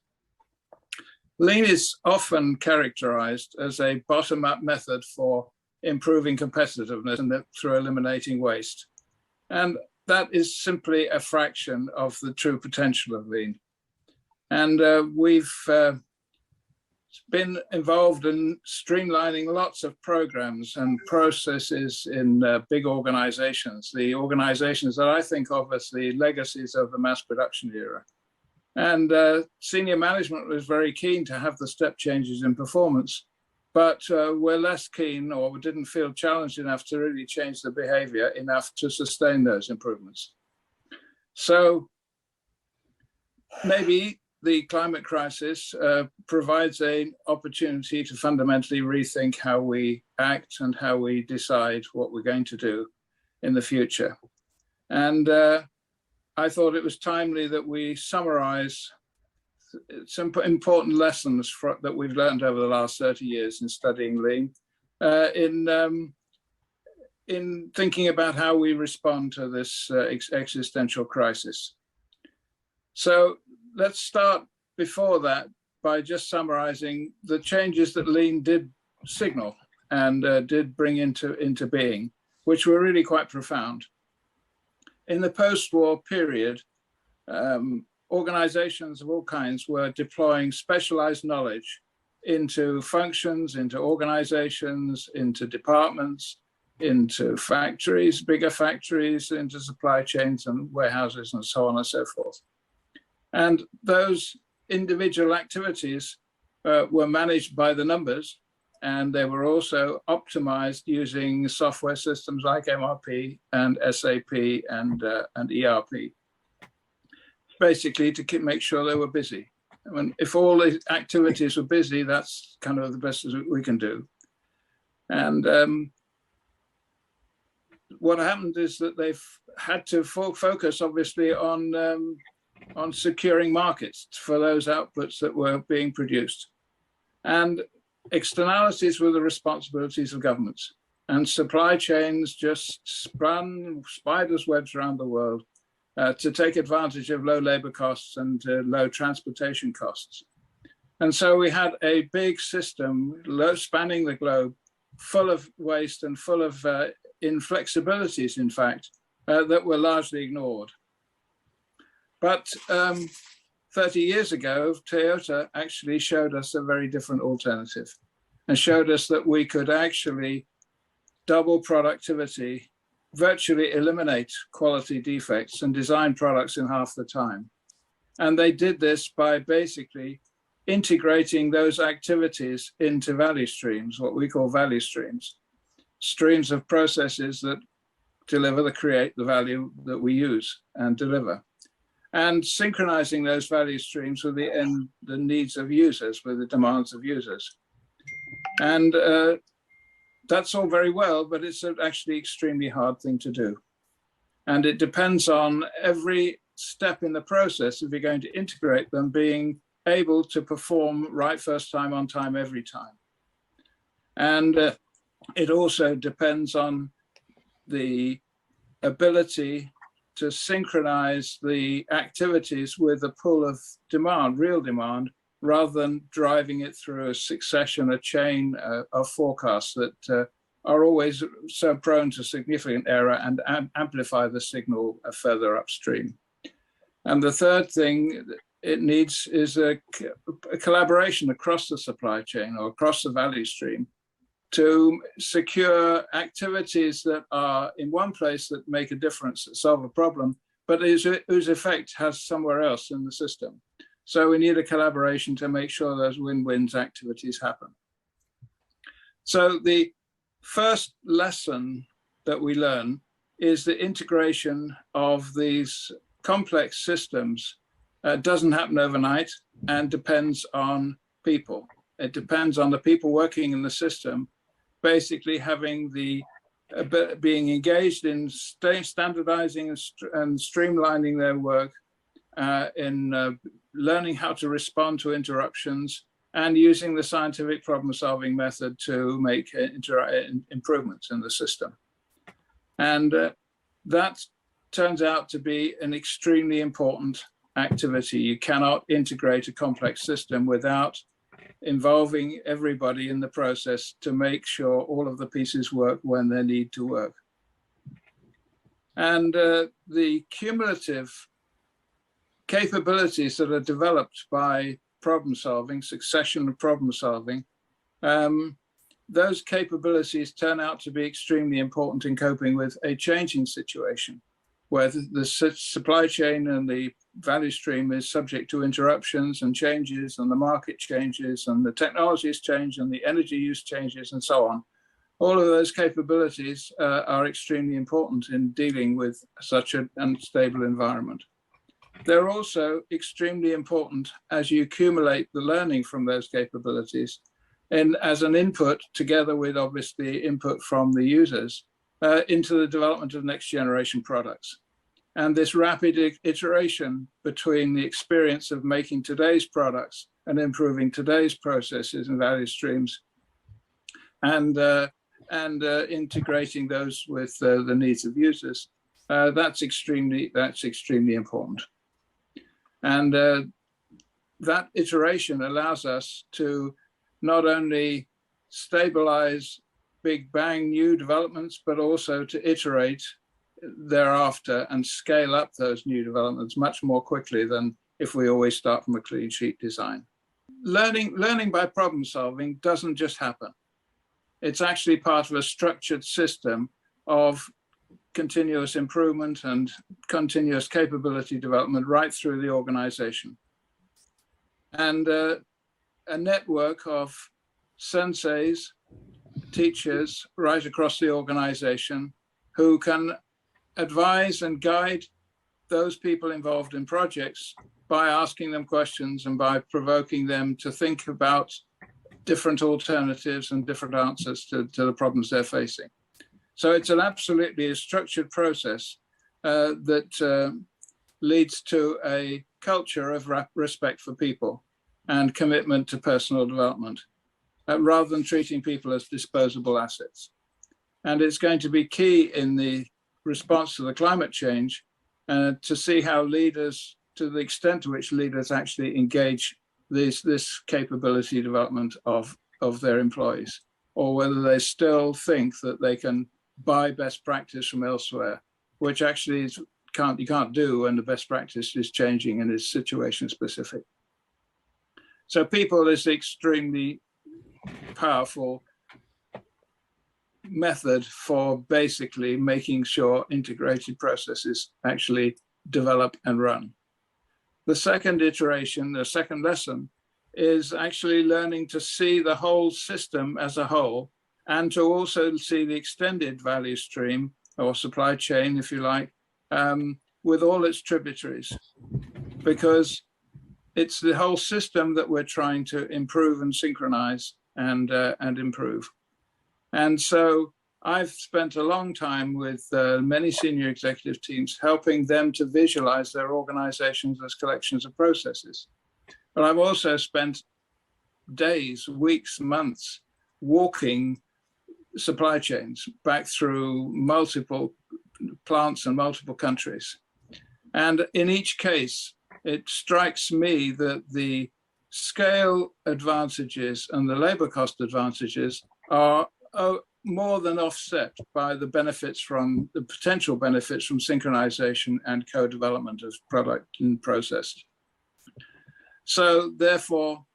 Lean is often characterized as a bottom-up method for improving competitiveness and through eliminating waste. And that is simply a fraction of the true potential of lean. And we've been involved in streamlining lots of programs and processes in big organizations, the organizations that I think of as the legacies of the mass production era. And senior management was very keen to have the step changes in performance, but we're less keen, or we didn't feel challenged enough to really change the behavior enough to sustain those improvements. So maybe the climate crisis provides an opportunity to fundamentally rethink how we act and how we decide what we're going to do in the future. And I thought it was timely that we summarize some important lessons that we've learned over the last 30 years in studying lean, in thinking about how we respond to this existential crisis. So let's start before that by just summarizing the changes that lean did signal and did bring into being, which were really quite profound. In the post-war period, organizations of all kinds were deploying specialized knowledge into functions, into organizations, into departments, into factories, bigger factories, into supply chains and warehouses and so on and so forth. And those individual activities were managed by the numbers, and they were also optimized using software systems like MRP and SAP and ERP, basically to make sure they were busy. I mean, if all the activities were busy, that's kind of the best we can do. And what happened is that they've had to focus, obviously, on securing markets for those outputs that were being produced. And externalities were the responsibilities of governments. And supply chains just spun spiders' webs around the world to take advantage of low labor costs and low transportation costs. And so we had a big system spanning the globe, full of waste and full of inflexibilities, in fact, that were largely ignored. But 30 years ago, Toyota actually showed us a very different alternative and showed us that we could actually double productivity, virtually eliminate quality defects, and design products in half the time. And they did this by basically integrating those activities into value streams, what we call value streams, streams of processes that create the value that we use and deliver, and synchronizing those value streams with the needs of users, with the demands of users. And that's all very well, but it's actually extremely hard thing to do. And it depends on every step in the process, if you're going to integrate them, being able to perform right first time, on time, every time. And it also depends on the ability to synchronize the activities with a pool of demand, real demand, rather than driving it through a succession, a chain of forecasts that are always so prone to significant error and amplify the signal further upstream. And the third thing it needs is a collaboration across the supply chain or across the value stream to secure activities that are in one place that make a difference, that solve a problem, but whose effect has somewhere else in the system. So we need a collaboration to make sure those win-wins activities happen. So the first lesson that we learn is the integration of these complex systems doesn't happen overnight and depends on people. It depends on the people working in the system, basically having being engaged in standardizing and streamlining their work, in learning how to respond to interruptions, and using the scientific problem-solving method to make improvements in the system. And that turns out to be an extremely important activity. You cannot integrate a complex system without involving everybody in the process to make sure all of the pieces work when they need to work. And the cumulative capabilities that are developed by problem solving, succession of problem solving, those capabilities turn out to be extremely important in coping with a changing situation where the supply chain and the value stream is subject to interruptions and changes, and the market changes, and the technologies change, and the energy use changes, and so on. All of those capabilities are extremely important in dealing with such an unstable environment. They're also extremely important as you accumulate the learning from those capabilities and as an input, together with obviously input from the users, into the development of next generation products. And this rapid iteration between the experience of making today's products and improving today's processes and value streams, and integrating those with the needs of users, that's extremely important. And that iteration allows us to not only stabilize big bang new developments, but also to iterate thereafter and scale up those new developments much more quickly than if we always start from a clean sheet design. learning by problem solving doesn't just happen. It's actually part of a structured system of continuous improvement and continuous capability development right through the organization. And a network of senseis, teachers right across the organization who can advise and guide those people involved in projects by asking them questions and by provoking them to think about different alternatives and different answers to the problems they're facing. So it's an absolutely structured process that leads to a culture of respect for people and commitment to personal development, rather than treating people as disposable assets. And it's going to be key in the response to the climate change to see how leaders, to the extent to which leaders actually engage this capability development of their employees, or whether they still think that they can buy best practice from elsewhere, which actually you can't do when the best practice is changing and is situation specific. So people is extremely powerful method for basically making sure integrated processes actually develop and run. The second iteration, the second lesson, is actually learning to see the whole system as a whole and to also see the extended value stream or supply chain, if you like, with all its tributaries, because it's the whole system that we're trying to improve and synchronize and improve. And so I've spent a long time with many senior executive teams, helping them to visualize their organizations as collections of processes. But I've also spent days, weeks, months walking supply chains back through multiple plants and multiple countries. And in each case, it strikes me that the scale advantages and the labor cost advantages are more than offset by the benefits from the potential benefits from synchronization and co-development of product and process. So therefore,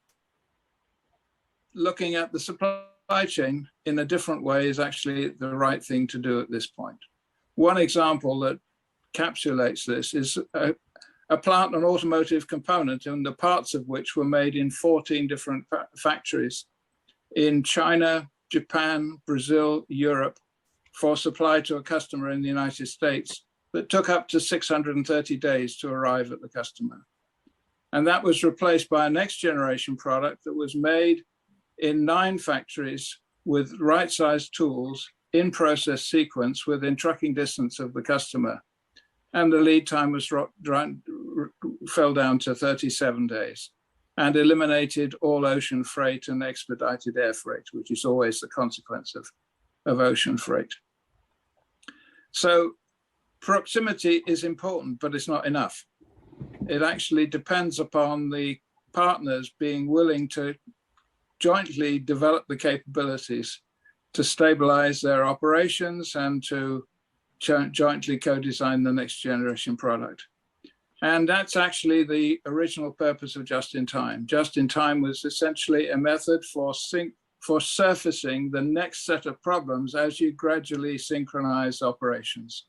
looking at the supply chain in a different way is actually the right thing to do at this point. One example that encapsulates this is a plant, an automotive component, and the parts of which were made in 14 different factories in China, Japan, Brazil, Europe, for supply to a customer in the United States that took up to 630 days to arrive at the customer. And that was replaced by a next generation product that was made in 9 factories with right-sized tools in process sequence within trucking distance of the customer. And the lead time was fell down to 37 days and eliminated all ocean freight and expedited air freight, which is always the consequence of ocean freight. So proximity is important, but it's not enough. It actually depends upon the partners being willing to jointly develop the capabilities to stabilize their operations and to jointly co-design the next generation product. And that's actually the original purpose of just-in-time. Just-in-time was essentially a method for surfacing the next set of problems as you gradually synchronize operations.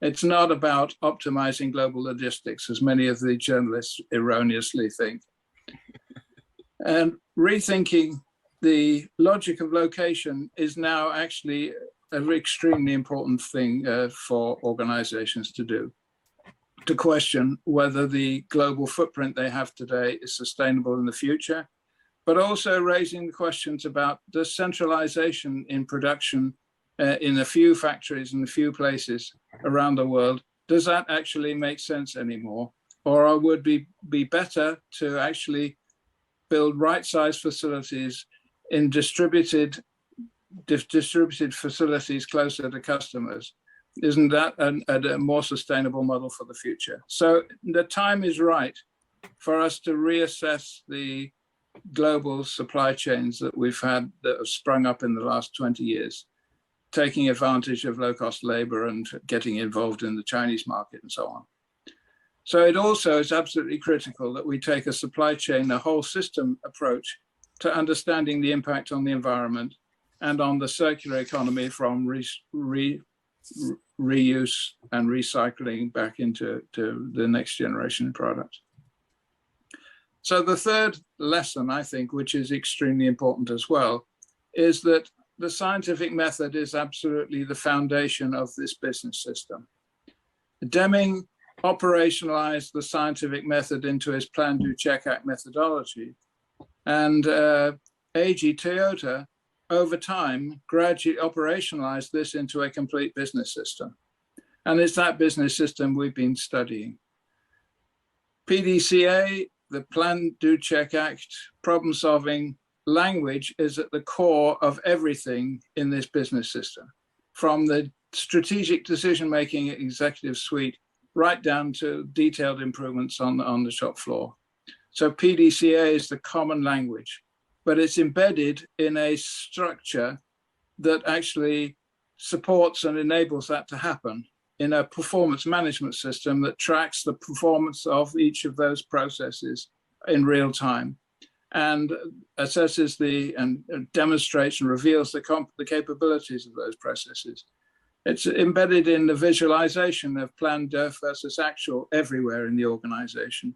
It's not about optimizing global logistics, as many of the journalists erroneously think. And rethinking the logic of location is now actually an extremely important thing for organizations to do, to question whether the global footprint they have today is sustainable in the future, but also raising the questions about the centralization in production in a few factories in a few places around the world. Does that actually make sense anymore? Or would it be better to actually build right-sized facilities in distributed facilities closer to customers? Isn't that a more sustainable model for the future? So the time is right for us to reassess the global supply chains that we've had that have sprung up in the last 20 years, taking advantage of low-cost labor and getting involved in the Chinese market and so on. So it also is absolutely critical that we take a supply chain, a whole system approach to understanding the impact on the environment and on the circular economy from reuse and recycling back into the next generation product. So the third lesson, I think, which is extremely important as well, is that the scientific method is absolutely the foundation of this business system. Deming operationalized the scientific method into his plan, do, check, act methodology. And AG Toyota, over time, gradually operationalized this into a complete business system. And it's that business system we've been studying. PDCA, the plan, do, check, act, problem solving language is at the core of everything in this business system, from the strategic decision-making executive suite right down to detailed improvements on the shop floor. So PDCA is the common language, but it's embedded in a structure that actually supports and enables that to happen in a performance management system that tracks the performance of each of those processes in real time and assesses and demonstrates and reveals the capabilities of those processes. It's embedded in the visualization of planned versus actual everywhere in the organization.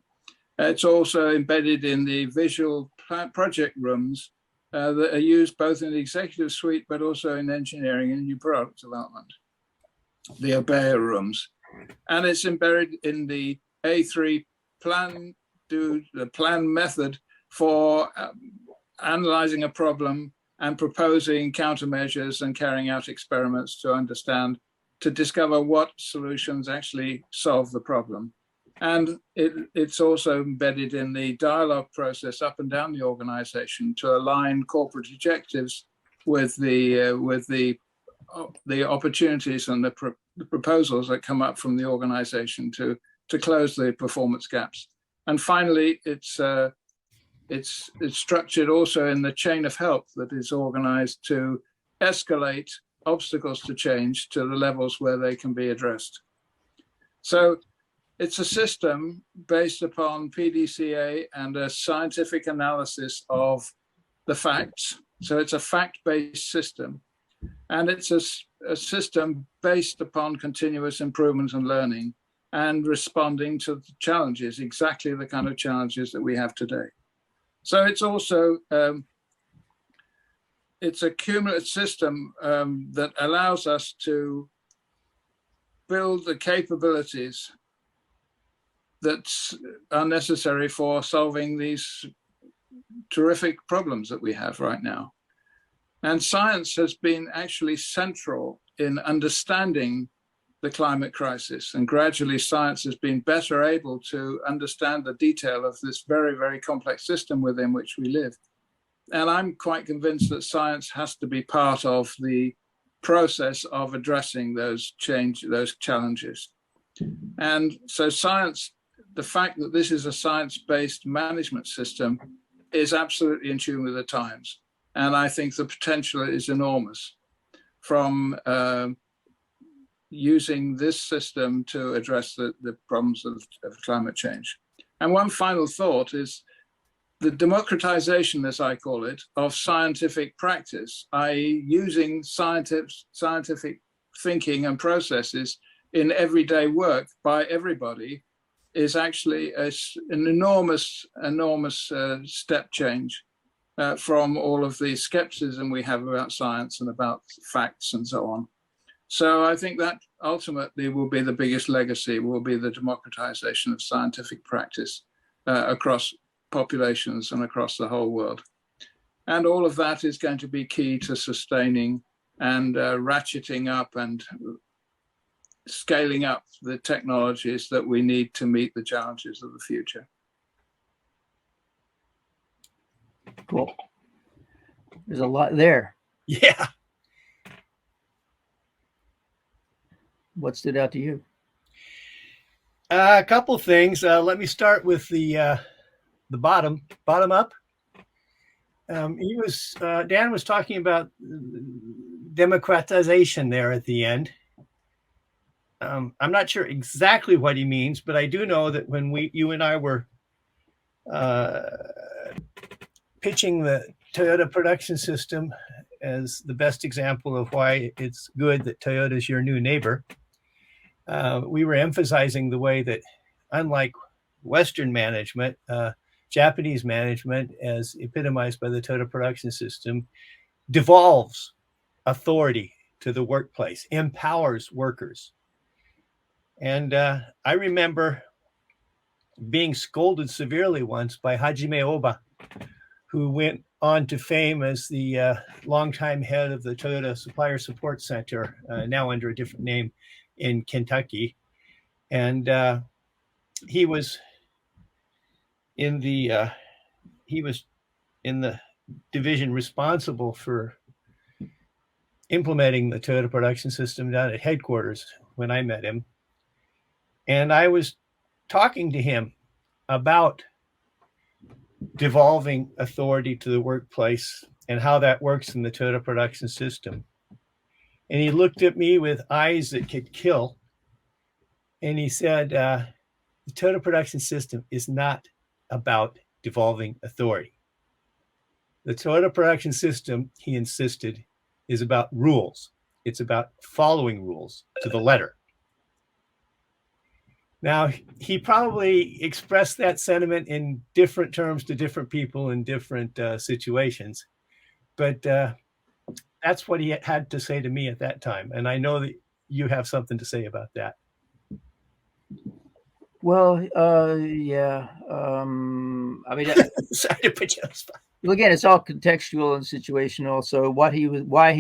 It's also embedded in the visual project rooms that are used both in the executive suite, but also in engineering and new product development, the Obeya rooms. And it's embedded in the A3 plan, the plan method for analyzing a problem and proposing countermeasures and carrying out experiments to discover what solutions actually solve the problem. And it's also embedded in the dialogue process up and down the organization to align corporate objectives with the opportunities and the proposals that come up from the organization to close the performance gaps. And finally, it's structured also in the chain of help that is organized to escalate obstacles to change to the levels where they can be addressed. So it's a system based upon PDCA and a scientific analysis of the facts. So it's a fact-based system. And it's a system based upon continuous improvement and learning and responding to the challenges, exactly the kind of challenges that we have today. So it's also, it's a cumulative system that allows us to build the capabilities that are necessary for solving these terrific problems that we have right now. And science has been actually central in understanding the climate crisis. And gradually science has been better able to understand the detail of this very, very complex system within which we live. And I'm quite convinced that science has to be part of the process of addressing those challenges. And so science, the fact that this is a science-based management system is absolutely in tune with the times. And I think the potential is enormous from using this system to address the problems of climate change. And one final thought is the democratization, as I call it, of scientific practice, i.e. using scientific thinking and processes in everyday work by everybody is actually an enormous step change from all of the skepticism we have about science and about facts and so on. So I think that ultimately will be the biggest legacy, will be the democratization of scientific practice across populations and across the whole world. And all of that is going to be key to sustaining and ratcheting up and scaling up the technologies that we need to meet the challenges of the future. Cool. There's a lot there. Yeah. What stood out to you? A couple things. Let me start with the bottom up. Dan was talking about democratization there at the end. I'm not sure exactly what he means, but I do know that when you and I were pitching the Toyota production system as the best example of why it's good that Toyota is your new neighbor, we were emphasizing the way that, unlike Western management, Japanese management, as epitomized by the Toyota production system, devolves authority to the workplace, empowers workers. And I remember being scolded severely once by Hajime Oba, who went on to fame as the longtime head of the Toyota Supplier Support Center, now under a different name, in Kentucky. And he was in the division responsible for implementing the Toyota production system down at headquarters when I met him. And I was talking to him about devolving authority to the workplace and how that works in the Toyota production system. And he looked at me with eyes that could kill. And he said, the Toyota production system is not about devolving authority. The Toyota production system, he insisted, is about rules. It's about following rules to the letter. Now, he probably expressed that sentiment in different terms to different people in different situations, but that's what he had to say to me at that time. And I know that you have something to say about that. Well, yeah. I mean, sorry to put you on the spot. Well, again, it's all contextual and situational. So why he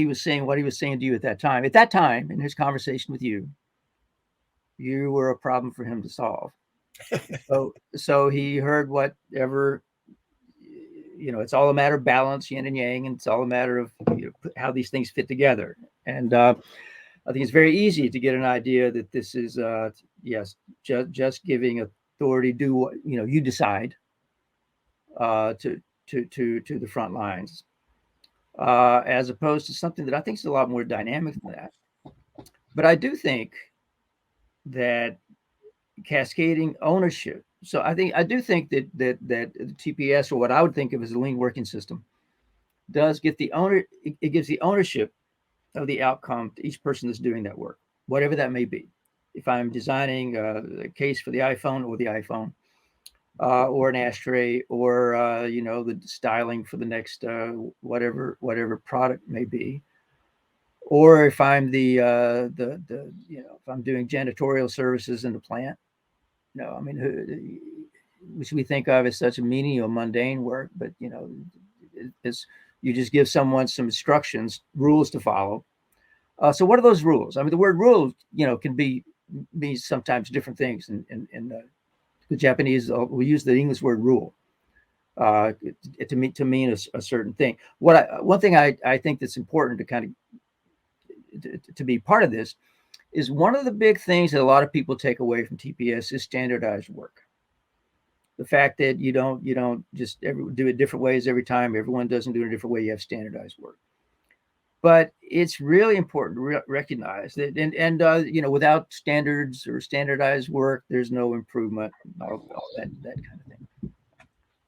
was saying what he was saying to you at that time. At that time, in his conversation with you, you were a problem for him to solve. So he heard whatever, it's all a matter of balance, yin and yang, and it's all a matter of how these things fit together. And I think it's very easy to get an idea that this is, yes, just giving authority, do what, you decide to the front lines, as opposed to something that I think is a lot more dynamic than that. But I do think that cascading ownership. So I do think that TPS, or what I would think of as a lean working system, does get the owner. It gives the ownership of the outcome to each person that's doing that work, whatever that may be. If I'm designing a case for the iPhone, or an ashtray, or the styling for the next whatever product may be, or if I'm if I'm doing janitorial services in the plant, which we think of as such a menial, mundane work, but it's you just give someone some instructions, rules to follow. So what are those rules? I mean, the word rule, can be sometimes different things. In the Japanese will use the English word rule to mean a certain thing. One thing I think that's important to kind of to be part of this is one of the big things that a lot of people take away from TPS is standardized work. The fact that you don't just do it different ways every time. Everyone doesn't do it a different way. You have standardized work. But it's really important to recognize that, and without standards or standardized work, there's no improvement, all that kind of thing.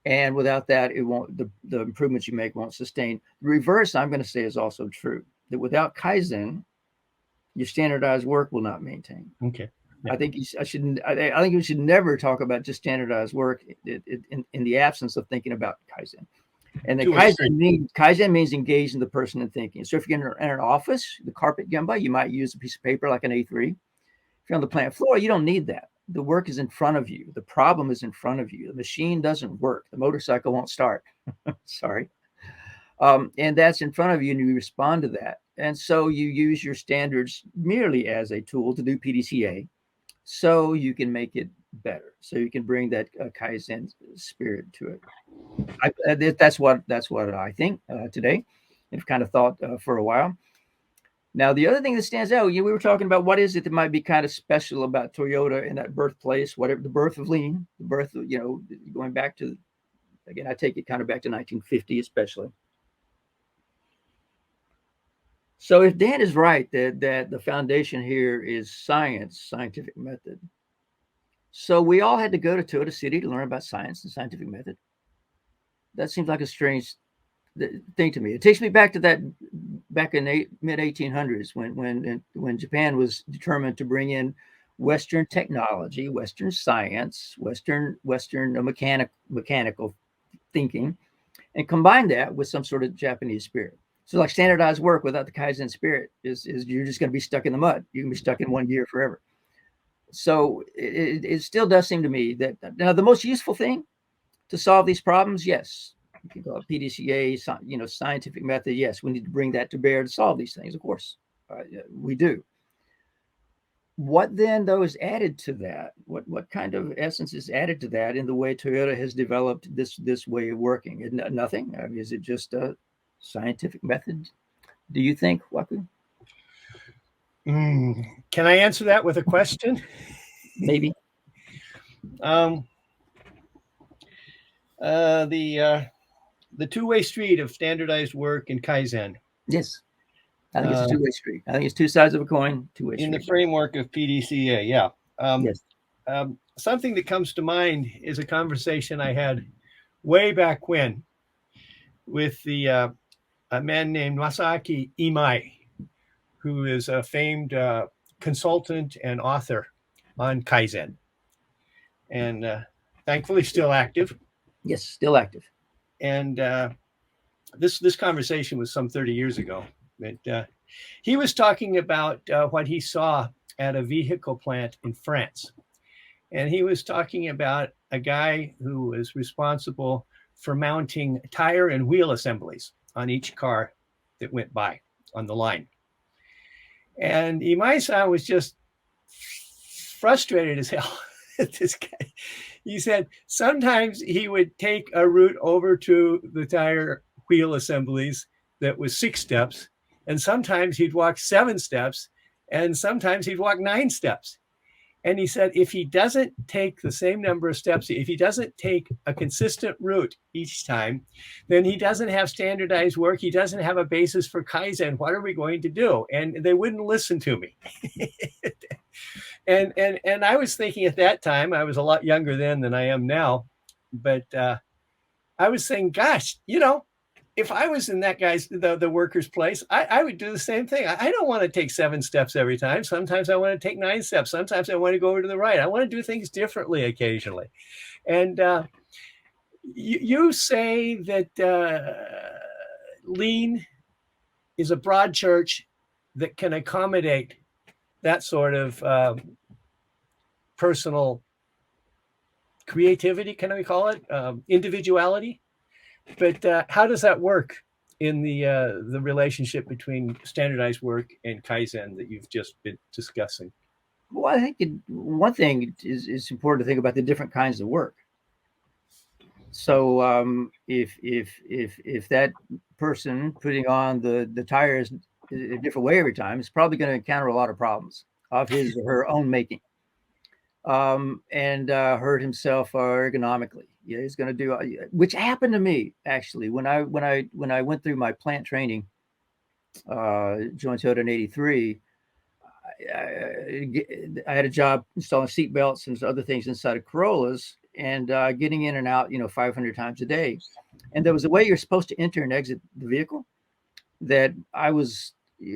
And without that, it won't. The improvements you make won't sustain. The reverse, I'm going to say, is also true. That without Kaizen, your standardized work will not maintain. Okay. Yeah. I think we should never talk about just standardized work in the absence of thinking about Kaizen. And the Kaizen means engaging the person in thinking. So if you're in an office, the carpet gemba, you might use a piece of paper like an A3. If you're on the plant floor, you don't need that. The work is in front of you. The problem is in front of you. The machine doesn't work. The motorcycle won't start. Sorry. And that's in front of you, and you respond to that. And so you use your standards merely as a tool to do PDCA, so you can make it better. So you can bring that Kaizen spirit to it. That's what I think today. I've kind of thought for a while. Now, the other thing that stands out, we were talking about what is it that might be kind of special about Toyota and that birthplace, whatever the birth of lean, the birth of, going back to, again, I take it kind of back to 1950, especially. So if Dan is right that the foundation here is science, scientific method, so we all had to go to Toyota City to learn about science and scientific method. That seems like a strange thing to me. It takes me back to that back in mid 1800s when Japan was determined to bring in Western technology, Western science, Western mechanical thinking, and combine that with some sort of Japanese spirit. So like standardized work without the Kaizen spirit is you're just going to be stuck in the mud. You can be stuck in one gear forever. So it still does seem to me that now the most useful thing to solve these problems, yes, you can call it PDCA, scientific method. Yes, we need to bring that to bear to solve these things. Of course, we do. What then, though, is added to that? What kind of essence is added to that in the way Toyota has developed this way of working? Nothing. I mean, is it just a scientific method? Do you think, Waku? Can I answer that with a question? Maybe. The two-way street of standardized work and Kaizen. Yes. I think it's a two-way street. I think it's two sides of a coin, two-way street. In the framework of PDCA, yeah. Yes. Something that comes to mind is a conversation I had way back when with a man named Masaaki Imai, who is a famed consultant and author on Kaizen, and thankfully still active. Yes, still active. And this conversation was some 30 years ago. But he was talking about what he saw at a vehicle plant in France. And he was talking about a guy who was responsible for mounting tire and wheel assemblies on each car that went by on the line. And Imai-san was just frustrated as hell at this guy. He said sometimes he would take a route over to the tire wheel assemblies that was 6 steps, and sometimes he'd walk 7 steps, and sometimes he'd walk 9 steps. And he said if he doesn't take the same number of steps, if he doesn't take a consistent route each time, then he doesn't have standardized work. He doesn't have a basis for Kaizen. What are we going to do? And they wouldn't listen to me. And I was thinking at that time, I was a lot younger then than I am now, but I was saying, gosh, if I was in that guy's, the worker's place, I would do the same thing. I don't want to take 7 steps every time. Sometimes I want to take 9 steps. Sometimes I want to go over to the right. I want to do things differently occasionally. And you say that lean is a broad church that can accommodate that sort of personal creativity, can we call it? Individuality. But how does that work in the relationship between standardized work and Kaizen that you've just been discussing? Well, I think one thing is important to think about the different kinds of work. So if that person putting on the tires a different way every time is probably going to encounter a lot of problems of his or her own making, and hurt himself ergonomically. Yeah, he's going to do, which happened to me actually when I went through my plant training, joined Toyota in '83. I had a job installing seat belts and other things inside of Corollas, and getting in and out, 500 times a day. And there was a way you're supposed to enter and exit the vehicle that I was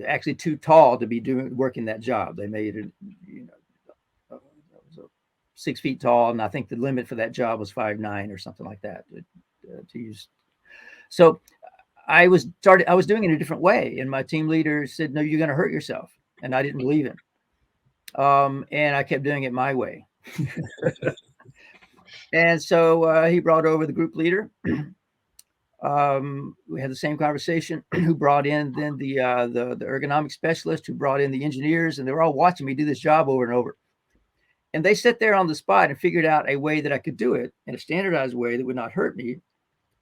actually too tall to be working that job. They made it, 6 feet tall, and I think the limit for that job was 5'9" or something like that to use. So I was doing it a different way, and my team leader said, "No, you're going to hurt yourself," and I didn't believe him. And I kept doing it my way. And so he brought over the group leader. We had the same conversation. Who brought in then the ergonomic specialist, who brought in the engineers, and they were all watching me do this job over and over. And they sat there on the spot and figured out a way that I could do it in a standardized way that would not hurt me,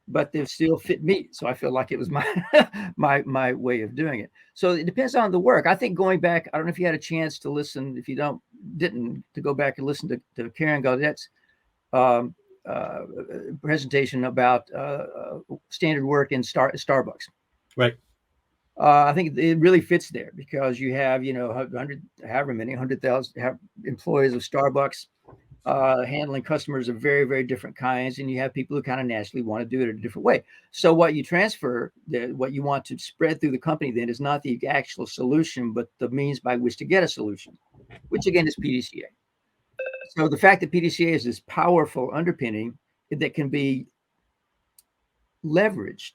but they still fit me. So I feel like it was my my way of doing it. So it depends on the work. I think going back, I don't know if you had a chance to listen, if you didn't, to go back and listen to Karen Gaudet's presentation about standard work in Starbucks. Right. I think it really fits there because you have, 100, however many, 100,000 employees of Starbucks handling customers of very, very different kinds. And you have people who kind of naturally want to do it in a different way. So what you transfer, what you want to spread through the company then is not the actual solution, but the means by which to get a solution, which again is PDCA. So the fact that PDCA is this powerful underpinning that can be leveraged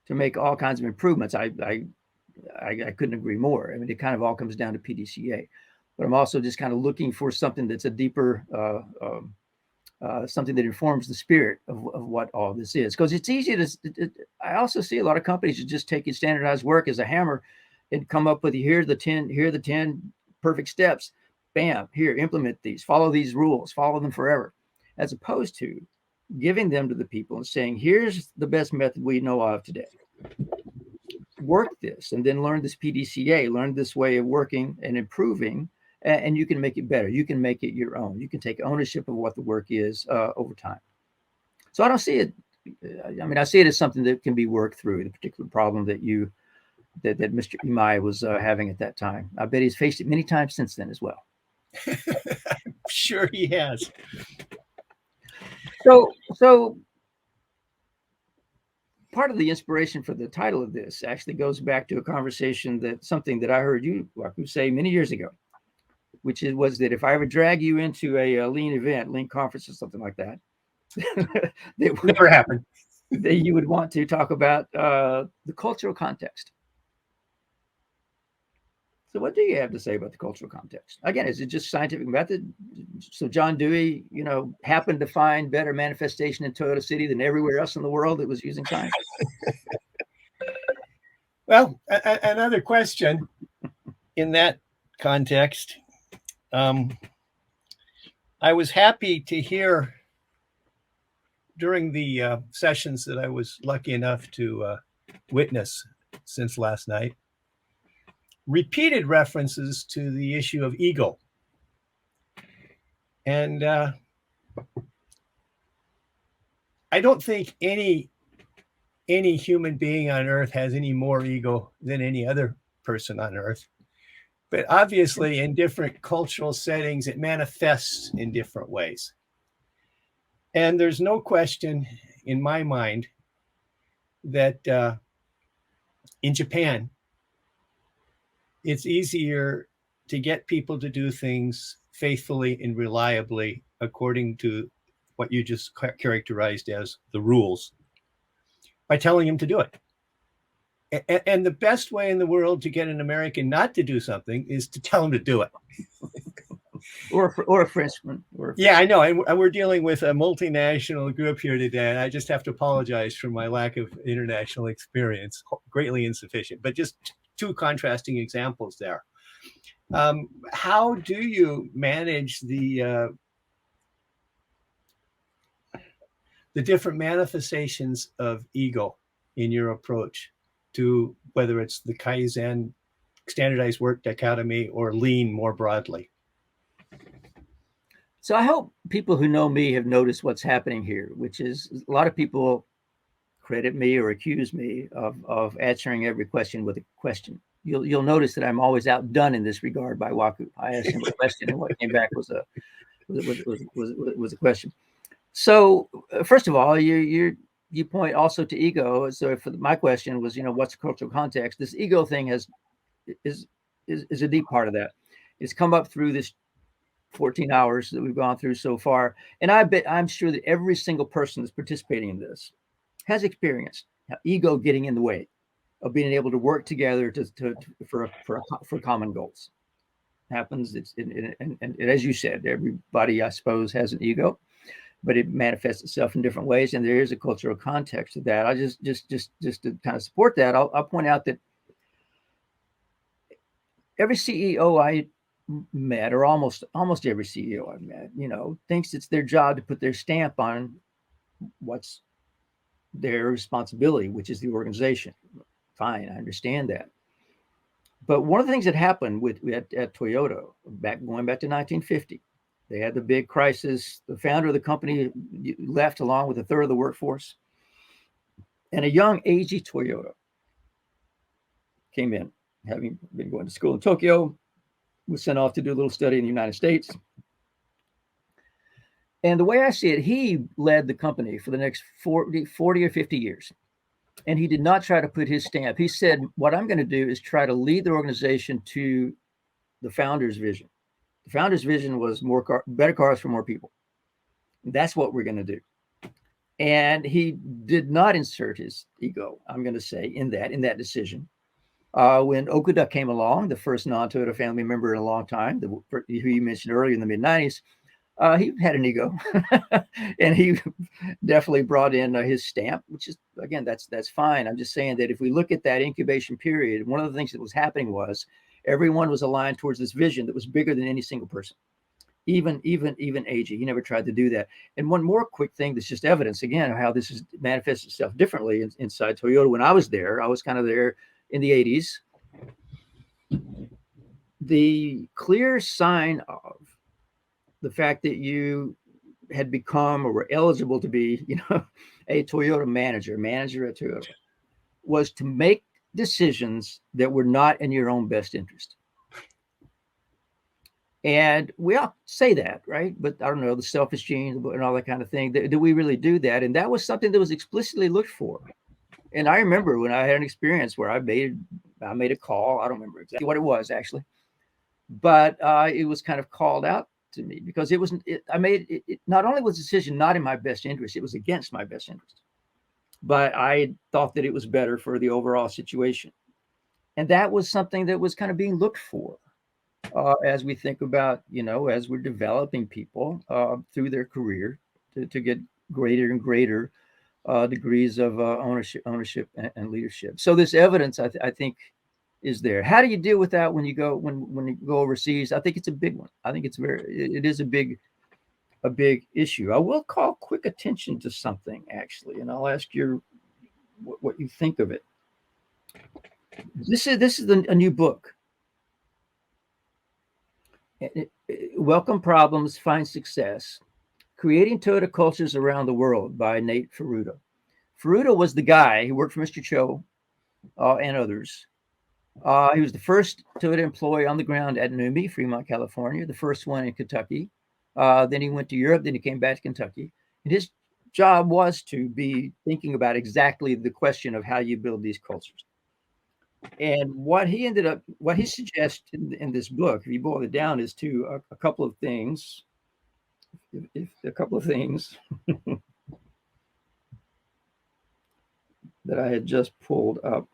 to make all kinds of improvements, I couldn't agree more. I mean, it kind of all comes down to PDCA, but I'm also just kind of looking for something that's a deeper, something that informs the spirit of what all this is. Because it's easy to, I also see a lot of companies that just take standardized work as a hammer and come up with here are the 10 perfect steps. Bam, here, implement these, follow these rules, follow them forever, as opposed to giving them to the people and saying, here's the best method we know of today. Work this and then learn this PDCA, learn this way of working and improving, and you can make it better. You can make it your own. You can take ownership of what the work is over time. So I don't see it. I mean, I see it as something that can be worked through, the particular problem that that Mr. Imai was having at that time. I bet he's faced it many times since then as well. I'm sure he has. So part of the inspiration for the title of this actually goes back to a conversation something that I heard you, Waku, say many years ago, which was that if I ever drag you into a lean event, lean conference or something like that, that Never happened. That you would want to talk about the cultural context. So what do you have to say about the cultural context? Again, is it just scientific method? So John Dewey, happened to find better manifestation in Toyota City than everywhere else in the world that was using science? Well, another question in that context. I was happy to hear during the sessions that I was lucky enough to witness since last night, repeated references to the issue of ego. And I don't think any human being on earth has any more ego than any other person on earth. But obviously, in different cultural settings, it manifests in different ways. And there's no question in my mind that in Japan, it's easier to get people to do things faithfully and reliably according to what you just characterized as the rules by telling them to do it. And the best way in the world to get an American not to do something is to tell them to do it. or a Frenchman. Yeah, I know. And we're dealing with a multinational group here today. And I just have to apologize for my lack of international experience, greatly insufficient, but just two contrasting examples there. How do you manage the different manifestations of ego in your approach to whether it's the Kaizen, standardized work dichotomy, or lean more broadly? So I hope people who know me have noticed what's happening here, which is a lot of people credit me or accuse me of answering every question with a question. You'll notice that I'm always outdone in this regard by Waku. I asked him a question, and what came back was a question. So first of all, you point also to ego. So my question was, what's the cultural context? This ego thing is a deep part of that. It's come up through this 14 hours that we've gone through so far, and I'm sure that every single person that's participating in this has experienced ego getting in the way of being able to work together for common goals. Happens. And as you said, everybody, I suppose, has an ego, but it manifests itself in different ways, and there is a cultural context to that. I just to kind of support that, I'll point out that every CEO I met, or almost every CEO I've met, thinks it's their job to put their stamp on what's their responsibility, which is the organization. Fine, I understand that. But one of the things that happened at Toyota, going back to 1950, they had the big crisis. The founder of the company left along with a third of the workforce. And a young Eiji Toyota came in, having been going to school in Tokyo, was sent off to do a little study in the United States. And the way I see it, he led the company for the next 40 or 50 years. And he did not try to put his stamp. He said, what I'm going to do is try to lead the organization to the founder's vision. The founder's vision was better cars for more people. That's what we're going to do. And he did not insert his ego, I'm going to say, in that decision. When Okuda came along, the first non-Toyota family member in a long time, who you mentioned earlier in the mid-90s, he had an ego, and he definitely brought in his stamp, which is, again, that's fine. I'm just saying that if we look at that incubation period, one of the things that was happening was everyone was aligned towards this vision that was bigger than any single person, even AG. He never tried to do that. And one more quick thing that's just evidence, again, of how this is manifests itself differently inside Toyota. When I was there, I was kind of there in the 80s. The clear sign of the fact that you had become or were eligible to be, a Toyota manager at Toyota, was to make decisions that were not in your own best interest. And we all say that, right? But I don't know, the selfish genes and all that kind of thing. Do we really do that? And that was something that was explicitly looked for. And I remember when I had an experience where I made a call. I don't remember exactly what it was actually, but it was kind of called out to me because it wasn't. It not only was the decision not in my best interest, it was against my best interest. But I thought that it was better for the overall situation, and that was something that was kind of being looked for as we think about, as we're developing people through their career to get greater and greater degrees of ownership and leadership. So this evidence, I think, is there. How do you deal with that when you go overseas? I think it's a big one. I think it is a big issue. I will call quick attention to something actually, and I'll ask you what you think of it. This is a new book. Welcome Problems, Find Success. Creating Toyota Cultures Around the World by Nate Furuta. Furuta was the guy who worked for Mr. Cho and others. He was the first Toyota employee on the ground at NUMMI, Fremont, California, the first one in Kentucky. Then he went to Europe, then he came back to Kentucky. And his job was to be thinking about exactly the question of how you build these cultures. And what he suggests in this book, if you boil it down, is to a couple of things. A couple of things that I had just pulled up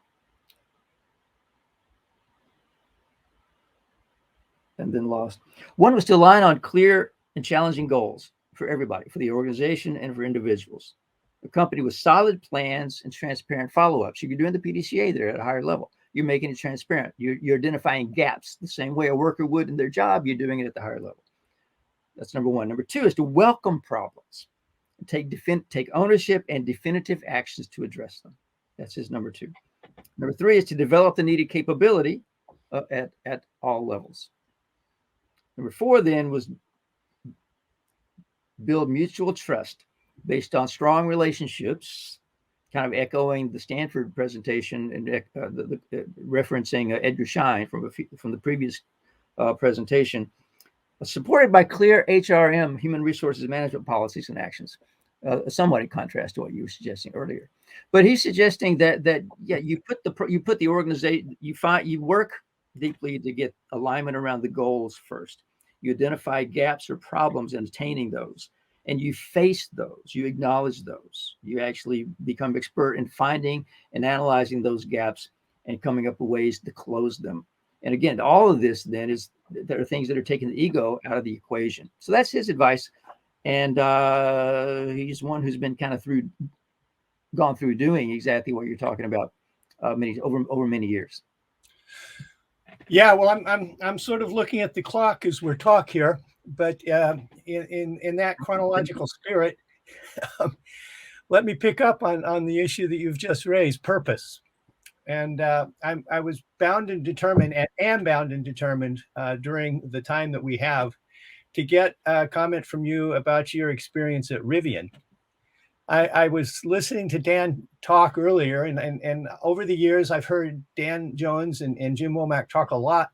and then lost. One was to align on clear and challenging goals for everybody, for the organization and for individuals. A company with solid plans and transparent follow-ups. You're doing the PDCA there at a higher level. You're making it transparent. You're identifying gaps the same way a worker would in their job. You're doing it at the higher level. That's number one. Number two is to welcome problems, take ownership and definitive actions to address them. That's his number two. Number three is to develop the needed capability at all levels. Number four then was build mutual trust based on strong relationships, kind of echoing the Stanford presentation and referencing Edgar Schein from the previous presentation. Supported by clear HRM, human resources management policies and actions, somewhat in contrast to what you were suggesting earlier. But he's suggesting that you put the organization, you work deeply to get alignment around the goals first. You identify gaps or problems in attaining those, and you face those. You acknowledge those. You actually become expert in finding and analyzing those gaps and coming up with ways to close them. And again, all of this then there are things that are taking the ego out of the equation. So that's his advice. And he's one who's been kind of gone through doing exactly what you're talking about over many years. Yeah, well, I'm sort of looking at the clock as we're talking here, but in that chronological spirit, let me pick up on the issue that you've just raised, purpose. And I was bound and determined, and am bound and determined during the time that we have to get a comment from you about your experience at Rivian. I was listening to Dan talk earlier, and over the years, I've heard Dan Jones and Jim Womack talk a lot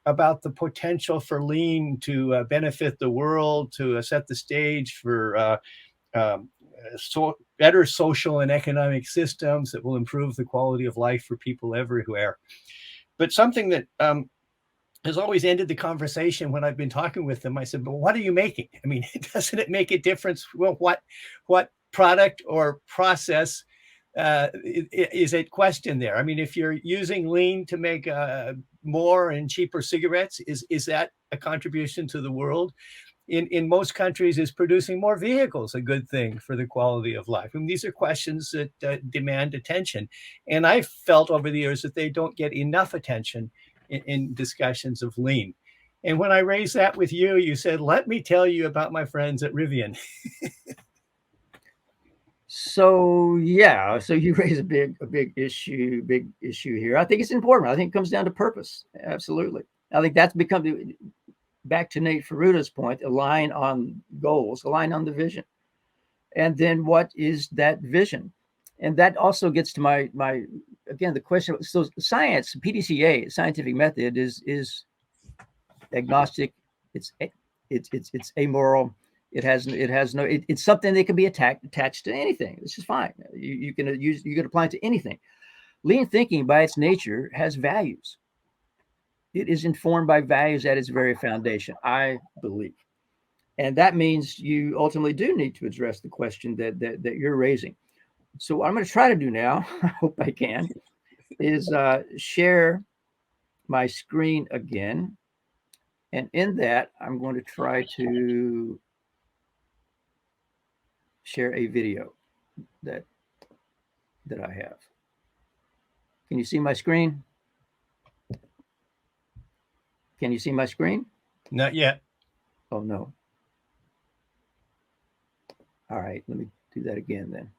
about the potential for lean to benefit the world, to set the stage for better social and economic systems that will improve the quality of life for people everywhere. But something that has always ended the conversation when I've been talking with them, I said, "But what are you making? I mean, doesn't it make a difference? Well, what product or process is at question there? I mean, if you're using lean to make more and cheaper cigarettes, is that a contribution to the world? In most countries, is producing more vehicles a good thing for the quality of life? I mean, these are questions that demand attention. And I've felt over the years that they don't get enough attention in discussions of lean. And when I raised that with you, you said, let me tell you about my friends at Rivian. So yeah, so you raise a big issue here. I think it's important. I think it comes down to purpose. Absolutely. I think that's become, back to Nate Ferruta's point, align on goals, align on the vision. And then what is that vision? And that also gets to my again, the question. So science, PDCA, scientific method is agnostic. It's amoral. It's something that can be attached to anything. This is fine. You can apply it to anything. Lean thinking by its nature has values. It is informed by values at its very foundation, I believe. And that means you ultimately do need to address the question that you're raising. So what I'm going to try to do now, I hope I can, is share my screen again. And in that, I'm going to try to share a video that I have. Can you see my screen? Can you see my screen? Not yet. Oh, no. All right, let me do that again then.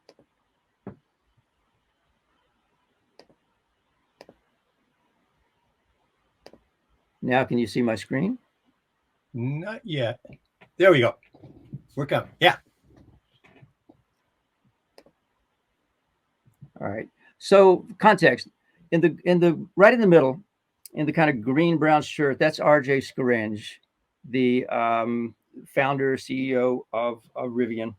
Now, can you see my screen? Not yet. There we go. We're coming. Yeah. All right. So context, in the right in the middle, in the kind of green brown shirt, that's RJ Scarange, the founder, CEO of Rivian,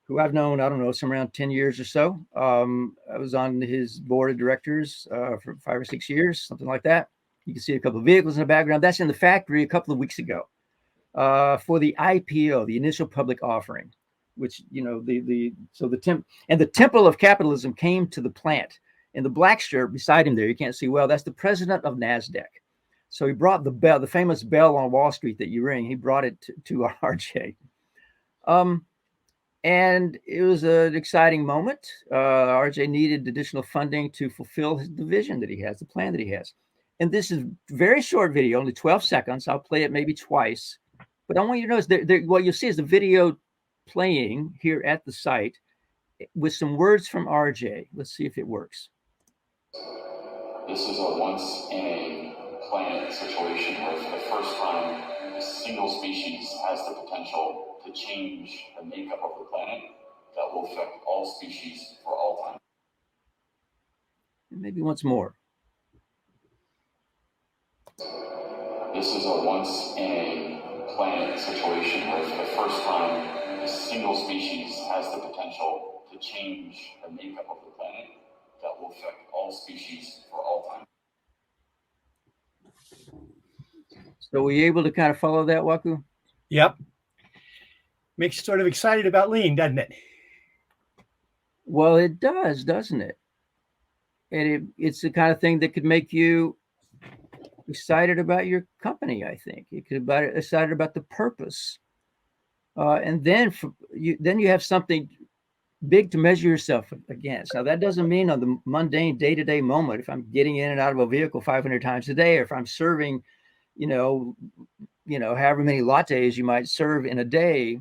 who I've known, I don't know, some around 10 years or so. I was on his board of directors for 5 or 6 years, something like that. You can see a couple of vehicles in the background. That's in the factory a couple of weeks ago for the IPO, the initial public offering, which, you know, the temple of capitalism came to the plant. And the black shirt beside him there, you can't see well, that's the president of NASDAQ. So he brought the bell, the famous bell on Wall Street that you ring. He brought it to RJ. And it was an exciting moment. RJ needed additional funding to fulfill the vision that he has, the plan that he has. And this is a very short video, only 12 seconds. I'll play it maybe twice. But I want you to notice what you'll see is the video playing here at the site with some words from RJ. Let's see if it works. This is a once-in-a-planet situation where for the first time, a single species has the potential to change the makeup of the planet that will affect all species for all time. And maybe once more. This is a once-in-a-planet situation where for the first time, a single species has the potential to change the makeup of the planet that will affect all species for all time. So were you able to kind of follow that, Waku? Yep. Makes you sort of excited about lean, doesn't it? Well, it does, doesn't it? And it's the kind of thing that could make you excited about your company, I think. You could be excited about the purpose. And then you have something big to measure yourself against. Now, that doesn't mean on the mundane day-to-day moment, if I'm getting in and out of a vehicle 500 times a day, or if I'm serving, however many lattes you might serve in a day,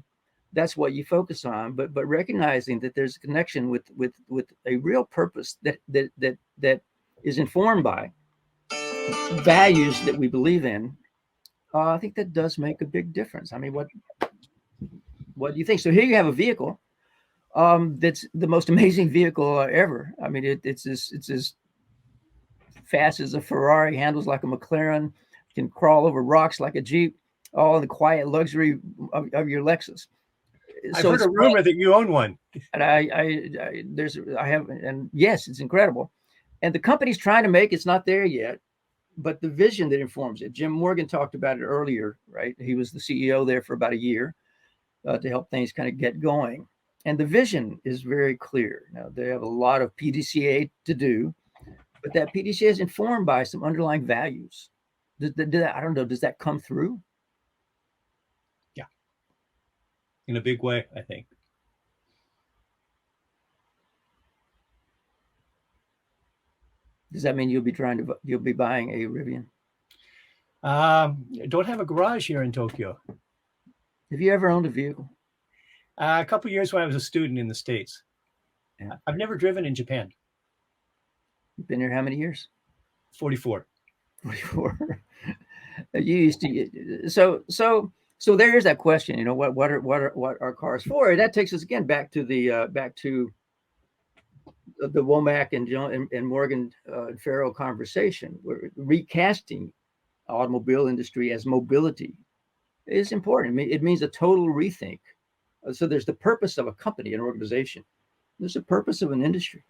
that's what you focus on. But recognizing that there's a connection with a real purpose that is informed by values that we believe in, I think that does make a big difference. I mean, what do you think? So here you have a vehicle. That's the most amazing vehicle ever. I mean, it's as fast as a Ferrari, handles like a McLaren, can crawl over rocks like a Jeep, all in the quiet luxury of your Lexus. I've heard a rumor that you own one. And I have, and yes, it's incredible. And the company's trying to make it's not there yet, but the vision that informs it. Jim Morgan talked about it earlier, right? He was the CEO there for about a year to help things kind of get going. And the vision is very clear. Now, they have a lot of PDCA to do, but that PDCA is informed by some underlying values. I don't know, does that come through? Yeah. In a big way, I think. Does that mean you'll be buying a Rivian? Don't have a garage here in Tokyo. Have you ever owned a vehicle? A couple of years when I was a student in the States. Yeah. I've never driven in Japan. You've been here how many years? 44. 44. You used to. So there's that question. You know, what are cars for? That takes us again back to the Womack and John and Morgan and Farrell conversation. We're recasting automobile industry as mobility is important. It means a total rethink. So there's the purpose of a company, an organization. There's a purpose of an industry.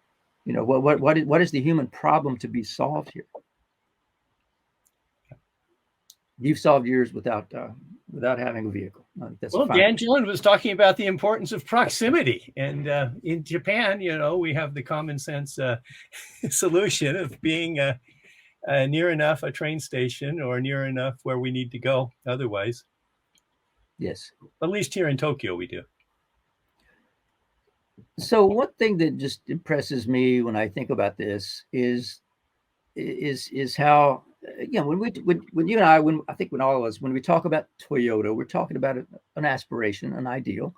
You know, what is the human problem to be solved here? You've solved yours without having a vehicle. Well, Dan Gillen was talking about the importance of proximity, and in Japan, you know, we have the common sense solution of being near enough a train station or near enough where we need to go. Otherwise, yes, at least here in Tokyo, we do. So one thing that just impresses me when I think about this is how, again, when you and I think when all of us, when we talk about Toyota, we're talking about an aspiration, an ideal.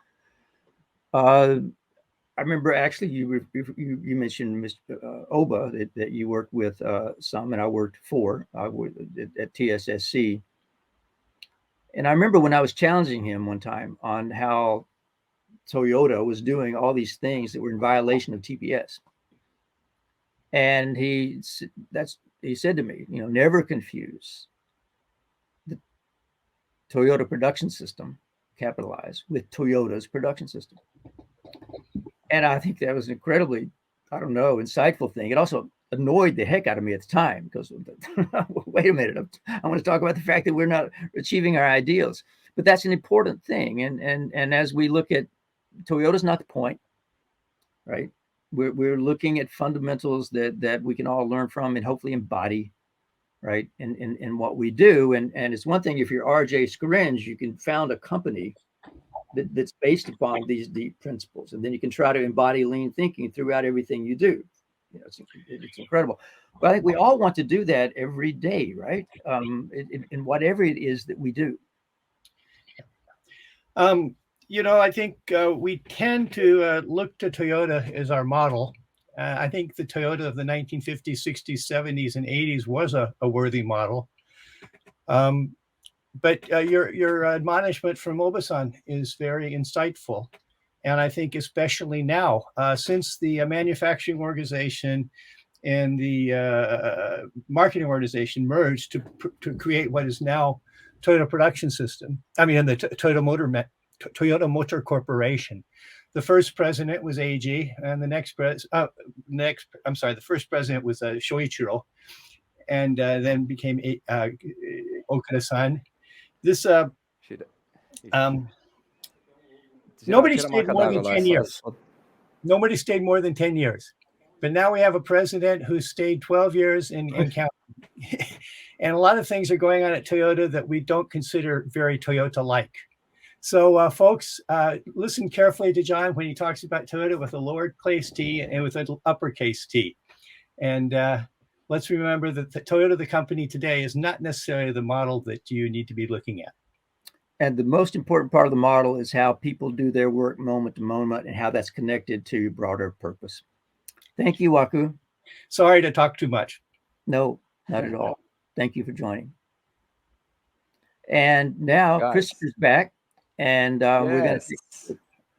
I remember actually you mentioned Mr. Oba that you worked with some, and I worked for at TSSC. And I remember when I was challenging him one time on how Toyota was doing all these things that were in violation of TPS. And he said to me, you know, never confuse the Toyota production system, capitalized, with Toyota's production system. And I think that was an incredibly, I don't know, insightful thing. It also annoyed the heck out of me at the time because, wait a minute, I want to talk about the fact that we're not achieving our ideals. But that's an important thing. And as we look at Toyota's not the point, right? We're looking at fundamentals that we can all learn from and hopefully embody, right? In what we do. And it's one thing if you're RJ Scringe, you can found a company that's based upon these deep principles, and then you can try to embody lean thinking throughout everything you do. You know, it's incredible. But I think we all want to do that every day, right? In whatever it is that we do. You know, I think we tend to look to Toyota as our model. I think the Toyota of the 1950s, 60s, 70s, and 80s was a worthy model. But your admonishment from Obasan is very insightful. And I think especially now, since the manufacturing organization and the marketing organization merged to create what is now Toyota Production System. I mean, the Toyota Motor Corporation. The first president was Eiji, and the first president was Shoichiro, and then became Okada-san. This nobody stayed more than 10 years. Nobody stayed more than 10 years. But now we have a president who stayed 12 years and counting. And a lot of things are going on at Toyota that we don't consider very Toyota-like. So, folks, listen carefully to John when he talks about Toyota with a lowercase t and with an uppercase T. And let's remember that the Toyota, the company today, is not necessarily the model that you need to be looking at. And the most important part of the model is how people do their work moment to moment and how that's connected to broader purpose. Thank you, Waku. Sorry to talk too much. No, not at all. Thank you for joining. And now Christopher's back. And we're going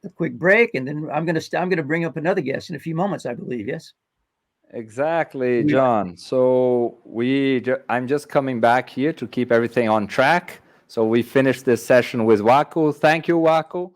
to a quick break, and then I'm gonna bring up another guest in a few moments, I believe. Yes. Exactly, John. So I'm just coming back here to keep everything on track. So we finished this session with Waku. Thank you, Waku.